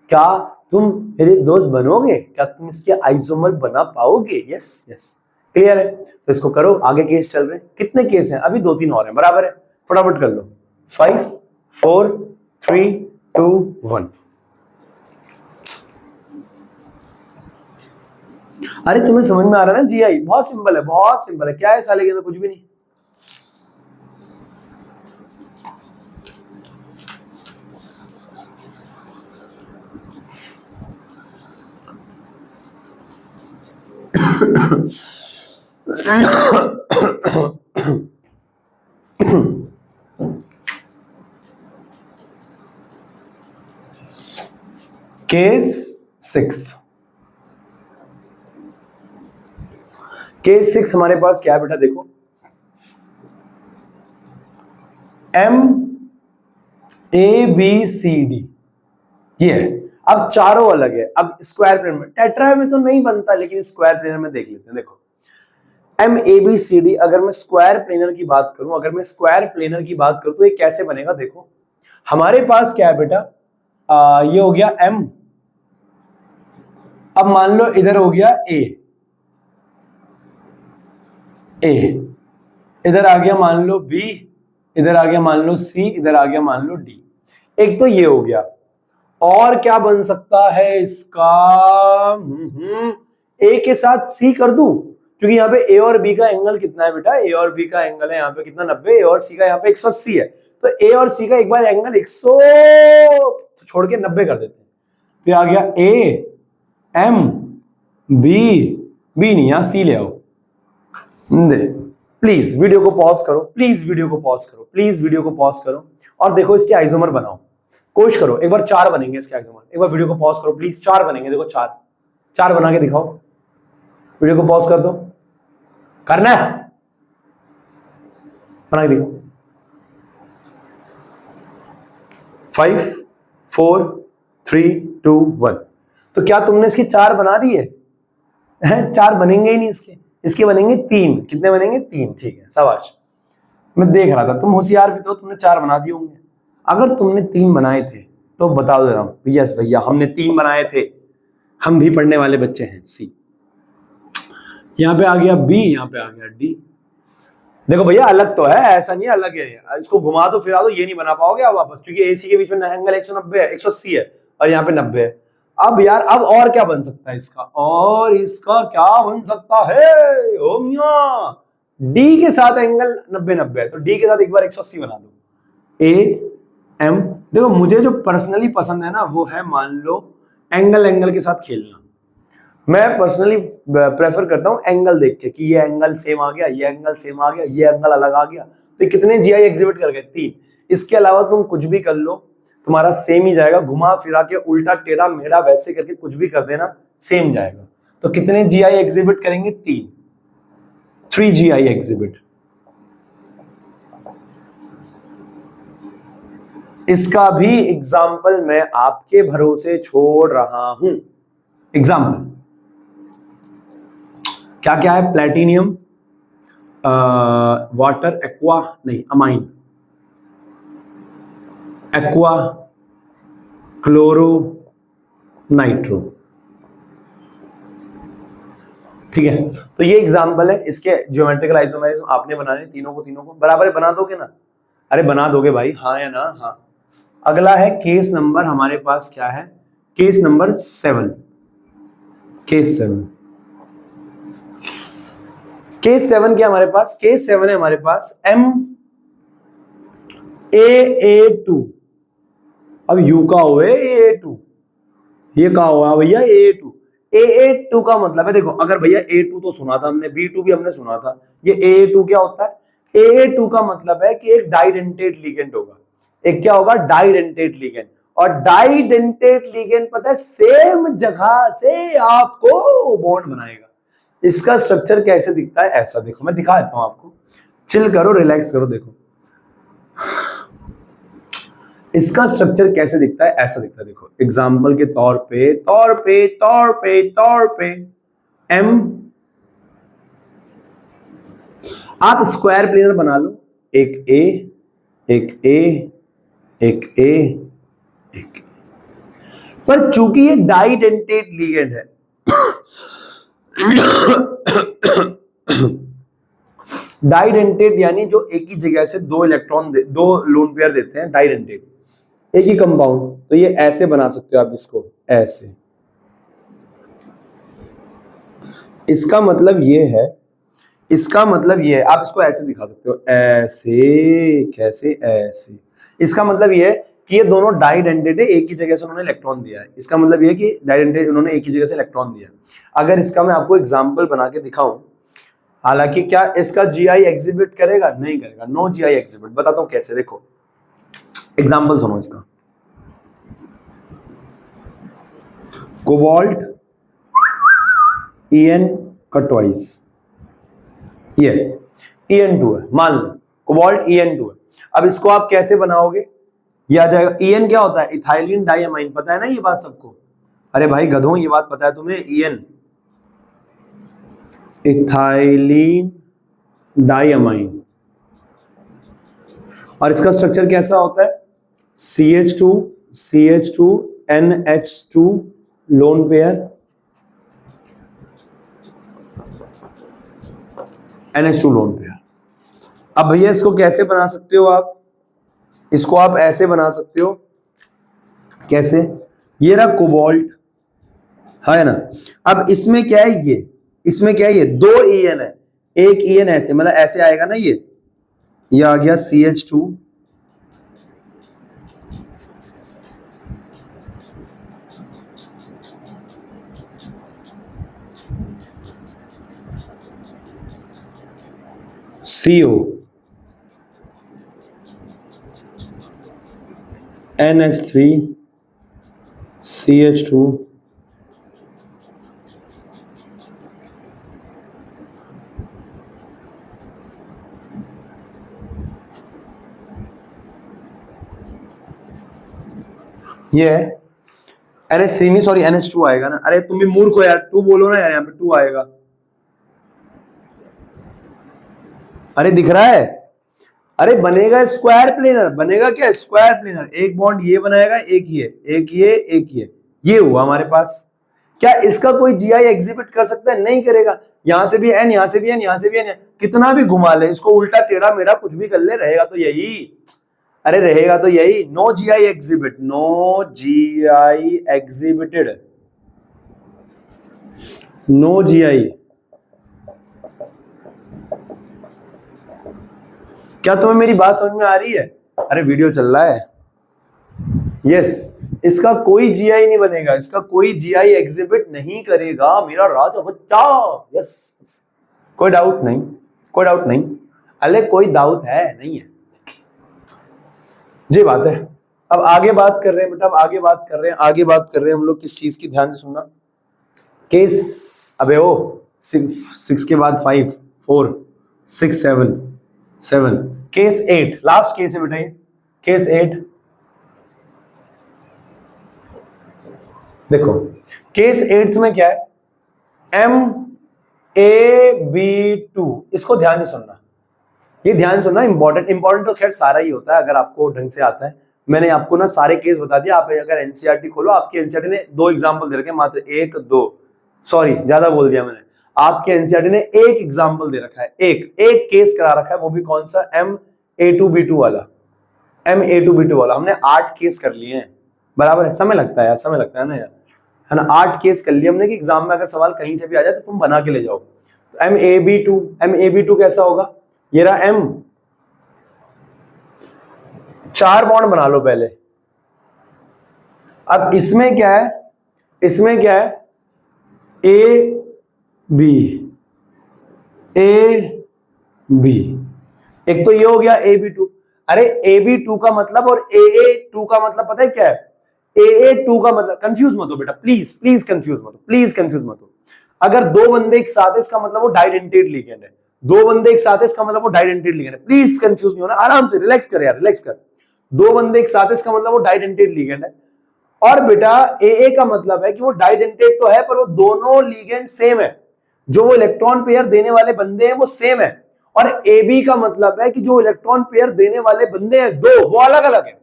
क्या तुम मेरे दोस्त बनोगे? क्या तुम इसके आइसोमर बना पाओगे? यस यस, क्लियर है। तो इसको करो, आगे केस चल रहे हैं। कितने केस हैं? अभी 2-3 और हैं, बराबर है। फटाफट कर लो। 5 4 3 2 1। अरे तुम्हें समझ में आ रहा है ना जीआई? बहुत सिंपल है, बहुत सिंपल है। क्या है साले के अंदर? कुछ भी नहीं। केस 6। केस 6 हमारे पास क्या है बेटा? देखो, M A B C D ये है। अब चारों अलग है। अब स्क्वायर प्लेन में, टेट्रा में तो नहीं बनता, लेकिन स्क्वायर प्लेनर में देख लेते हैं। देखो MABCD, अगर मैं स्क्वायर प्लेनर की बात करूं, तो ये कैसे बनेगा? देखो हमारे पास क्या है बेटा, ये हो गया M। अब मान लो इधर हो गया A, इधर आ गया मान लो B, इधर आ गया मान लो C, इधर आ गया मान लो D। एक तो ये हो गया। और क्या बन सकता है इसका? A के साथ C कर दूं, क्योंकि यहाँ पे A और B का एंगल कितना है बेटा? A और B का एंगल है यहाँ पे कितना? 90। A और C का यहाँ पे 180 है। तो A और C का एक बार एंगल 100 छोड़ के 90 कर देते हैं। तो आ गया A M B, B नहीं, यहाँ C ले आओ। प्लीज वीडियो को पॉज करो, और देखो इसके आइसोमर बनाओ। कोशिश करो, एक बार 4 बनेंगे इसके आइसोमर। एक बार वीडियो को पॉज करो प्लीज, 4 बनेंगे। देखो 4 बना के दिखाओ। वीडियो को पॉज कर दो, करना है, बना के दिखाओ। 5 4 3 2 1। तो क्या तुमने इसके 4 बना दिए? 4 बनेंगे ही नहीं इसके बनेंगे 3। कितने बनेंगे? 3। ठीक है, शाबाश। मैं देख रहा था, तुम होशियार भी तो, तुमने 4 बना दिए होंगे। अगर तुमने 3 बनाए थे तो बता दे रहा हूं, यस भैया हमने 3 बनाए थे, हम भी पढ़ने वाले बच्चे हैं। सी, यहाँ पे आ गया बी, यहाँ पे आ गया डी। देखो भैया अलग तो है, ऐसा नहीं अलग है। इसको घुमा दो फिरा दो, ये नहीं बना पाओगे आप वापस, क्योंकि एसी के बीच में एंगल 190 है, 180 है, और यहाँ पे 90 है। अब यार, अब और क्या बन सकता है इसका? और इसका क्या बन सकता है? ओ मियां, डी के साथ एंगल 90-90 है, तो डी के साथ एक बार 180 बना दो। ए एम, देखो मुझे जो पर्सनली पसंद है ना, वो है मान लो एंगल के साथ खेलना। मैं पर्सनली प्रेफर करता हूं एंगल देख के, कि ये एंगल सेम आ गया, ये एंगल सेम आ गया, ये एंगल अलग आ गया। तो कितने जीआई एग्जिबिट कर गए? 3। इसके अलावा तुम कुछ भी कर लो, तुम्हारा सेम ही जाएगा। घुमा फिरा के, उल्टा टेढ़ा मेढ़ा वैसे करके कुछ भी कर देना, सेम जाएगा। तो कितने जीआई एग्जिबिट करेंगे? 3 जीआई एग्जिबिट। इसका भी एग्जाम्पल मैं आपके भरोसे छोड़ रहा हूं। एग्जाम्पल क्या क्या है? प्लेटिनियम, वाटर, एक्वा नहीं, अमाइन, एक्वा, क्लोरो, नाइट्रो। ठीक है, तो ये एग्जांपल है, इसके ज्योमेट्रिकल आइसोमेरिज्म आपने बनाने, तीनों को बराबर बना दोगे ना? अरे बना दोगे भाई, हाँ या ना? हाँ। अगला है केस नंबर, हमारे पास क्या है? Case number 7। केस 7, केस 7 क्या हमारे पास? केस 7 है हमारे पास MaA2। अब यू का हो A2, ये का हुआ भैया A2। A2 का मतलब है, देखो अगर भैया A2 तो सुना था हमने, B2 भी हमने सुना था, ये A2 क्या होता है? A2 का मतलब है कि एक डाइडेंटेट लिगेंड होगा। एक क्या होगा? डाइडेंटेट लिगेंड। और डाइडेंटेट लिगेंड पता है सेम जगह से आपको बॉन्ड बनाएगा। इसका स्ट्रक्चर कैसे दिखता है? ऐसा देखो, मैं दिखा देता हूं आपको, चिल करो, रिलैक्स करो। देखो इसका स्ट्रक्चर कैसे दिखता है? ऐसा दिखता है, देखो एग्जाम्पल के तौर पे एम, आप स्क्वायर प्लेनर बना लो, एक ए, एक ए, एक ए, एक। पर चूंकि ये डाइडेंटेट लिगेंड है डाइडेंटेट यानी जो एक ही जगह से दो इलेक्ट्रॉन दो लोन पेयर देते हैं, डाइडेंटेट, एक ही कंपाउंड। तो ये ऐसे बना सकते हो आप इसको, ऐसे। इसका मतलब ये है, इसका मतलब ये है, आप इसको ऐसे दिखा सकते हो, ऐसे, कैसे? ऐसे। इसका मतलब ये है कि ये दोनों डाइडेंटेट है, एक ही जगह से उन्होंने इलेक्ट्रॉन दिया है। इसका मतलब ये है कि डाइडेंटेट, उन्होंने एक ही जगह से इलेक्ट्रॉन दिया है। अगर इसका मैं आपको एग्जांपल बना के दिखाऊं, हालांकि क्या इसका जीआई एग्जिबिट करेगा? नहीं करेगा, नो जीआई एग्जिबिट। बताता हूं कैसे, देखो एग्जांपल सुनो इसका। कोबाल्ट En का ट्वाइस, ये En2 है, मान लो कोबाल्ट En2 है। अब इसको आप कैसे बनाओगे? ये आ जाएगा, En क्या होता है? इथाइलिन डाइअमाइन, पता है ना ये बात सबको? अरे भाई गधों, ये बात पता है तुम्हें? En, ethylene diamine. और इसका स्ट्रक्चर कैसा होता है? CH2 CH2 NH2 lone pair, NH2 lone pair. अब भैया इसको कैसे बना सकते हो आप? इसको आप ऐसे बना सकते हो, कैसे? ये रहा कोबाल्ट, है ना? अब इसमें क्या है? ये इसमें क्या है? ये दो En है, एक En ऐसे, मतलब ऐसे आएगा ना, ये आ गया CH2, CO, NH3, CH2, ये है NH3 नहीं, सॉरी NH2 आएगा ना। अरे तुम भी मूर्ख हो यार, 2 बोलो ना यार, यहाँ पे 2 आएगा। अरे दिख रहा है? अरे बनेगा स्क्वायर प्लेनर, बनेगा क्या? स्क्वायर प्लेनर, एक बॉन्ड ये बनाएगा, एक ये, एक ये, एक ये हुआ हमारे पास। क्या इसका कोई जीआई एग्जिबिट कर सकता है? नहीं करेगा। यहां से भी एन, यहां से भी एन, यहां से भी एन, कितना भी घुमा ले इसको, उल्टा टेढ़ा मेढ़ा कुछ भी कर ले, रहेगा तो यही। अरे रहेगा तो यही। No GI exhibit, no GI exhibited, no GI. क्या तुम्हें मेरी बात समझ में आ रही है? अरे वीडियो चल रहा है। यस, इसका कोई जीआई नहीं बनेगा, इसका कोई जीआई एग्जिबिट नहीं करेगा मेरा राजा बच्चा। यस, कोई डाउट नहीं, कोई डाउट नहीं। अरे कोई डाउट है? नहीं है, जी बात है। अब आगे बात कर रहे हैं बेटा, अब आगे बात कर रहे हैं, आगे बात कर रहे हैं हम लोग किस चीज की, ध्यान से सुनना। केस, अबे ओ 6 के बाद 5 4 6 7 केस 8, लास्ट केस है बेटा ये, केस 8। देखो केस 8 में क्या है? Ab2, इसको ध्यान से सुनना, ये ध्यान सुनना, इंपॉर्टेंट तो खैर सारा ही होता है अगर आपको ढंग से आता है। मैंने आपको ना सारे केस बता दिया। आप अगर एनसीईआरटी खोलो, आपकी एनसीईआरटी ने 2 एग्जांपल दे रखे हैं, मात्र 1 2, सॉरी ज्यादा बोल दिया मैंने। आपके एनसीईआरटी ने 1 एग्जांपल दे रखा है, एक केस करा रखा है, वो भी कौन सा, MA2B2 वाला। MA2B2 वाला हमने 8 केस कर लिए हैं, बराबर है। समय लगता है यार, समय लगता है ना यार, है ना। 8 केस कर लिए हमने कि एग्जाम में अगर सवाल कहीं से भी आ जाए तो तुम बना के ले जाओ। तो MAB2 कैसा होगा, ये रहा M, 4 बॉन्ड बना लो पहले। अब इसमें क्या है, इसमें क्या है, AB, एक तो ये हो गया AB2। अरे AB2 का मतलब और AA2 का मतलब पता है क्या है, AA2 का मतलब, कंफ्यूज मत हो बेटा, प्लीज कंफ्यूज मत हो। अगर 2 बंदे एक साथ है, इसका मतलब वो डाइडेंटेट लिगेंड है। 2 बंदे एक साथ है, इसका मतलब वो डाइडेंटेट लिगेंड है। प्लीज कंफ्यूज नहीं होना, आराम से रिलैक्स कर यार, रिलैक्स कर। 2 बंदे एक साथ है, इसका मतलब वो डाइडेंटेट लिगेंड है। और बेटा AA का मतलब है कि वो डाइडेंटेट तो है पर वो दोनों लिगेंड सेम है, जो वो इलेक्ट्रॉन पेयर देने वाले बंदे हैं वो सेम है। और AB का मतलब है कि जो इलेक्ट्रॉन पेयर देने वाले बंदे हैं 2, वो अलग अलग है।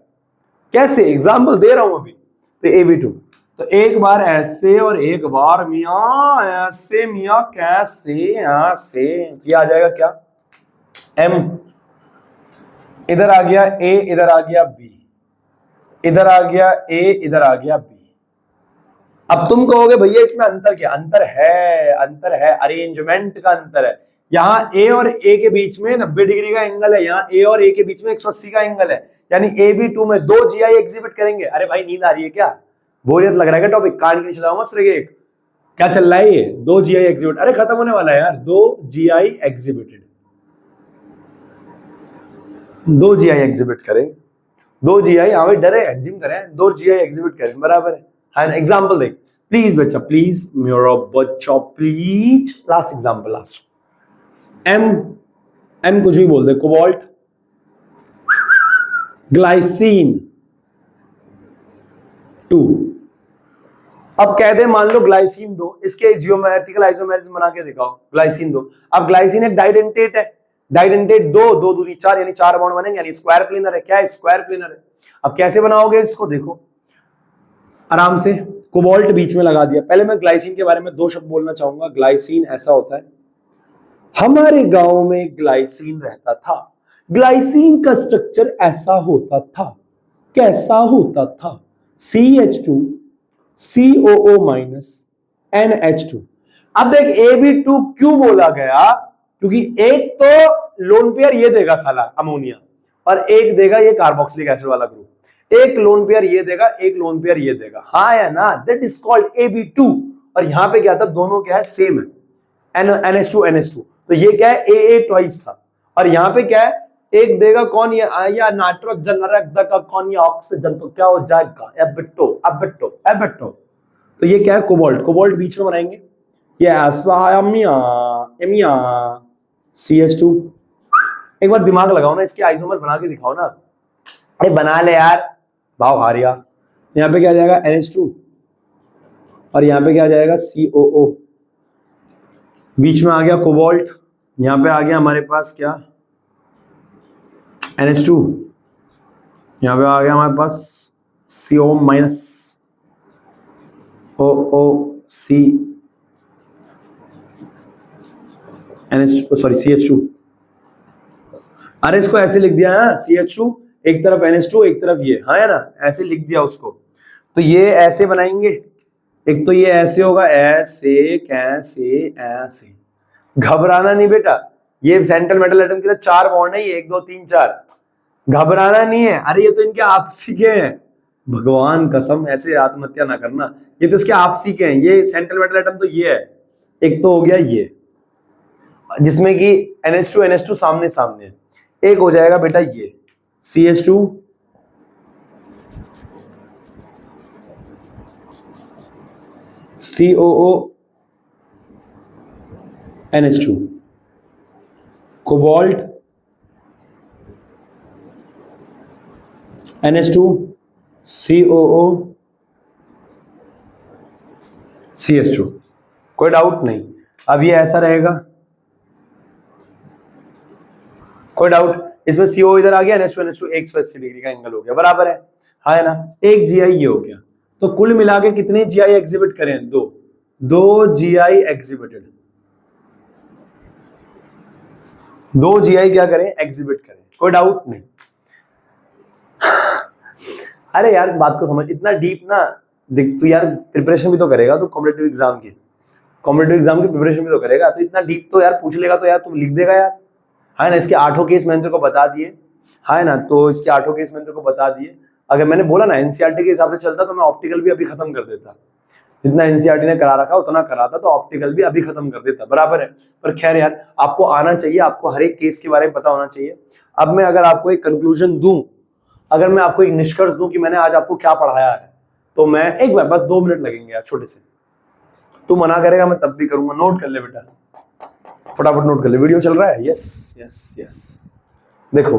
कैसे, एग्जाम्पल दे रहा हूं अभी। तो AB2, तो एक बार ऐसे और एक बार मियां ऐसे, मियां कैसे, ऐसे, ये आ जाएगा क्या, M, इधर आ गया A, इधर आ गया B, इधर आ गया A, इधर आ गया B। अब तुम कहोगे भैया इसमें अंतर क्या, अंतर है अरेंजमेंट का अंतर है। यहाँ A और A के बीच में 90 डिग्री का एंगल है, यहाँ A और A के बीच में 180 का एंगल है, यानी AB2 में 2 GI एग्जिबिट करेंगे। अरे भाई नींद आ रही है क्या, बोरियत लग रहा है क्या, टॉपिक कान के नीचे लाऊंगा सिर्फ एक, क्या चल रहा है ये, 2 GI एग्जिबिट, अरे खत्म होने वाला है यार, 2 GI एग्जिबिटेड, 2 GI एग्जिबिट करें, 2 GI, हाँ भाई डरे जिम करें, 2 GI एग्जिबिट करें, बराबर है ना। एग्जाम्पल देख प्लीज बच्चा, प्लीज मेरा बच्चा please, last example, last M कुछ भी बोल दे, कोबाल्ट, ग्लाइसिन 2। अब कह दे मान लो ग्लाइसिन 2, इसके जियोमेट्रिकल आइसोमेरिज्म बना के दिखाओ, ग्लाइसिन 2। अब ग्लाइसिन एक डाइडेंटेट है, डाइडेंटेट 2 2 दूनी 4, यानी 4 बॉन्ड बनेंगे, यानी स्क्वायर प्लेनर है। क्या है, स्क्वायर प्लेनर है। अब कैसे बनाओगे इसको, देखो आराम से, कोबाल्ट बीच में लगा दिया। पहले मैं ग्लाइसिन के बारे में 2 शब्द बोलना चाहूंगा। ग्लाइसिन ऐसा होता है, हमारे गांव में ग्लाइसिन रहता था, ग्लाइसिन का स्ट्रक्चर ऐसा होता था, कैसा होता था, CH2 COO माइनस NH2। अब देख AB2 क्यों बोला गया, क्योंकि एक तो लोन पेयर ये देगा साला अमोनिया, और एक देगा ये कार्बोक्सिलिक एसिड वाला ग्रुप। एक लोन पेयर ये देगा, एक लोन पेयर ये देगा, हाँ या ना, दैट इज कॉल्ड AB2। और यहां पे क्या था, दोनों क्या है, सेम है, NH2 तो ये क्या है, AA ट्वाइस था। और यहाँ पे क्या है, एक देगा कौन, ये या नाइट्रोजन का कौन, ये ऑक्सीजन, तो क्या हो जाएगा, एबेटो। तो ये क्या है, कोबाल्ट बीच में बनाएंगे, ये ऐसा एमिया CH2। एक बार दिमाग लगाओ ना, इसके आइसोमर बना के दिखाओ ना, अरे बना ले यार, भाव हारिया। यहाँ पे क्या आ जाएगा, NH2, और यहाँ पे क्या आ जाएगा, COO, बीच में आ गया कोबाल्ट, यहाँ पे आ गया हमारे पास क्या, NH2, यहाँ पे आ गया हमारे पास CO minus OOC NH2, sorry CH2। अरे इसको ऐसे लिख दिया है, CH2 एक तरफ NH2 एक तरफ ये, हाँ है ना, ऐसे लिख दिया उसको। तो ये ऐसे बनाएंगे, एक तो ये ऐसे होगा, ऐसे कैसे ऐसे, घबराना नहीं बेटा, ये सेंट्रल मेटल एटम के साथ 4 बॉन्ड है, ये 1 2 3 4, घबराना नहीं है। अरे ये तो इनके आपसी के हैं, भगवान कसम ऐसे आत्महत्या ना करना, ये तो इसके आपसी के हैं। ये सेंट्रल मेटल एटम तो ये है, एक तो हो गया ये, जिसमें कि NH2 सामने सामने है। एक हो जाएगा बेटा ये CH2 COO NH2, cobalt NH2 COO CH2। कोई डाउट नहीं, अब ये ऐसा रहेगा, कोई डाउट? इसमें CO इधर आ गया, NH2 एक 180 डिग्री का एंगल हो गया, बराबर है ना? एक GI ये हो गया। तो कुल मिला के कितने GI एग्जिबिट करें? दो GI एग्जिबिटेड, 2 GI क्या करें? एग्जिबिट करें। कोई डाउट नहीं? अरे यार बात को समझ, इतना डीप ना देख तू यार, प्रिपरेशन भी तो करेगा तू कॉम्पिटिटिव एग्जाम की, प्रिपरेशन भी तो करेगा, तो इतना डीप तो यार पूछ लेगा तो यार तू लिख देगा यार, है ना? इसके 8 केस मैंने तेरे को बता दिए, है ना? तो इसके 8 केस मैंने तेरे को बता दिए। अगर मैंने बोला ना एनसीईआरटी के हिसाब से चलता तो मैं ऑप्टिकल भी अभी खत्म कर देता, जितना एनसीईआरटी ने करा रखा उतना कराता, तो ऑप्टिकल भी अभी खत्म कर देता, बराबर है? पर खैर यार आपको आना चाहिए, आपको हर एक केस के बारे में पता होना चाहिए। अब मैं अगर आपको एक कंक्लूजन दूं, अगर मैं आपको एक निष्कर्ष दूं कि मैंने आज आपको क्या पढ़ाया है, तो मैं एक बार, बस 2 मिनट लगेंगे यार छोटे से, तू मना करेगा मैं तब भी करूंगा। नोट कर ले बेटा, फटाफट नोट कर ले। वीडियो चल रहा है? Yes yes yes. देखो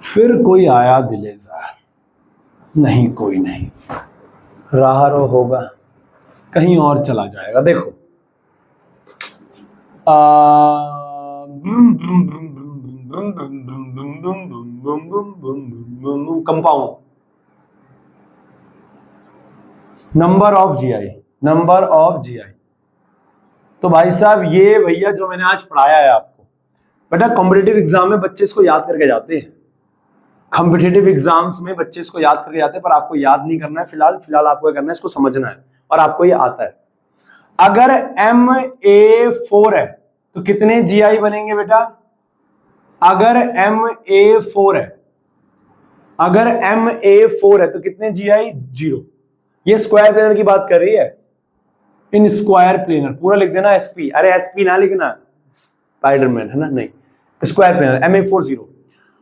फिर कोई आया दिलेजार, नहीं कोई नहीं, राह रो होगा कहीं और चला जाएगा। देखो कंपाउंड, नंबर ऑफ GI, तो भाई साहब ये भैया जो मैंने आज पढ़ाया है आपको, बेटा कॉम्पिटिटिव एग्जाम में बच्चे इसको याद करके जाते हैं, कॉम्पिटिटिव एग्जाम्स में बच्चे इसको याद करके जाते हैं, पर आपको याद नहीं करना है फिलहाल आपको क्या करना है, इसको समझना है, और आपको ये आता है। अगर MA4 है तो कितने GI बनेंगे बेटा? अगर MA4 है तो कितने GI? 0। ये स्क्वायर प्लेनर की बात कर रही है, इन स्क्वायर प्लेनर पूरा लिख देना SP, अरे SP ना लिखना, स्पाइडरमैन है ना, नहीं, स्क्वायर प्लेनर MA4 0।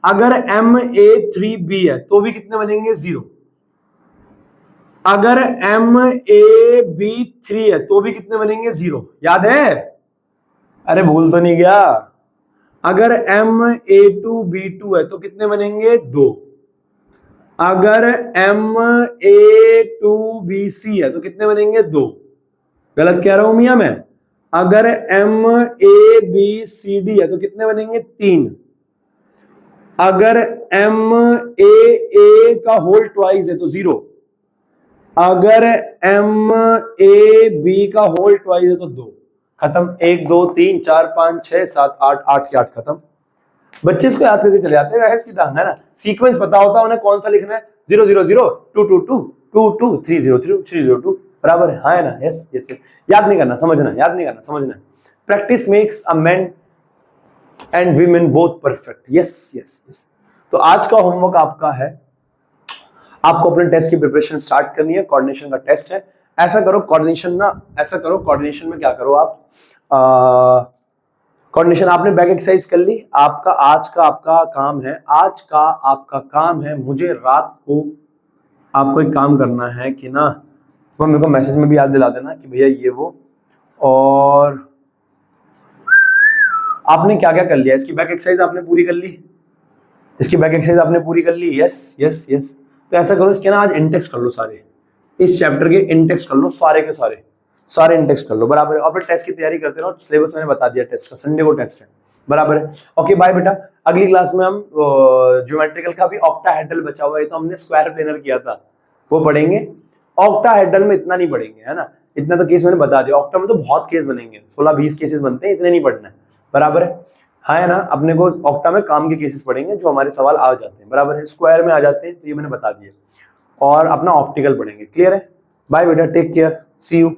अगर MA3B है तो भी कितने बनेंगे? 0। अगर MAB3 है तो भी कितने बनेंगे? 0। याद है? अरे भूल तो नहीं गया? अगर MA2B2 है तो कितने बनेंगे? 2। अगर MA2BC है तो कितने बनेंगे? 2। गलत कह रहा हूं मियां मैं? अगर MABCD है तो कितने बनेंगे? 3। अगर MAA का होल ट्वाइस है तो 0। अगर MAB का होल ट्वाइस है तो 2। खत्म। 1 2 3 4 5 6 7 8, 8 के 8 खत्म। बच्चे इसको याद करके चले जाते हैं, वैसे की टांग है ना, सीक्वेंस पता होता है उन्हें कौन सा लिखना है, 0 0 0 2 2 2 2 2 3 0 3 3 0 2, बराबर है? हाँ है ना? Yes yes. याद नहीं करना, समझना, याद नहीं करना, समझना। Practice makes a man and women both perfect. Yes yes yes. तो आज का होमवर्क आपका है, आपको अपने टेस्ट की प्रिपरेशन स्टार्ट करनी है। कोऑर्डिनेशन का टेस्ट है। ऐसा करो कोऑर्डिनेशन में क्या करो आप, कोऑर्डिनेशन आपने बैक एक्सरसाइज कर ली। आज का आपका काम है, मुझे रात को आपको एक काम करना है कि ना, वो मेरे को मैसेज में भी याद दिला देना कि भैया ये वो, और आपने क्या क्या कर लिया, इसकी बैक एक्सरसाइज आपने पूरी कर ली, यस यस यस। तो ऐसा करो, इसके ना आज इंडेक्स कर लो सारे, इस चैप्टर के इंडेक्स कर लो सारे के सारे इंडेक्स कर लो, बराबर है? और फिर टेस्ट की तैयारी करते रहो। सिलेबस मैंने बता दिया टेस्ट का, संडे को टेस्ट है, बराबर है? ओके बाय बेटा। अगली क्लास में हम ज्योमेट्रिकल का भी ऑक्टाहेड्रल बचा हुआ है, तो हमने स्क्वायर प्लेनर किया था, वो पढ़ेंगे। ऑक्टाहेड्रल में इतना नहीं पढ़ेंगे, है ना, इतना तो केस मैंने बता दिया। ऑक्टा में तो बहुत केस बनेंगे, 16-20 केसेस बनते हैं, इतने नहीं पढ़ना है, बराबर है? हाँ है ना? अपने को ऑक्टा में काम के केसेस पढ़ेंगे जो हमारे सवाल आ जाते हैं, बराबर है? स्क्वायर में आ जाते हैं, तो ये मैंने बता दिया, और अपना ऑप्टिकल पढ़ेंगे। क्लियर है? बाय बेटा, टेक केयर, सी यू।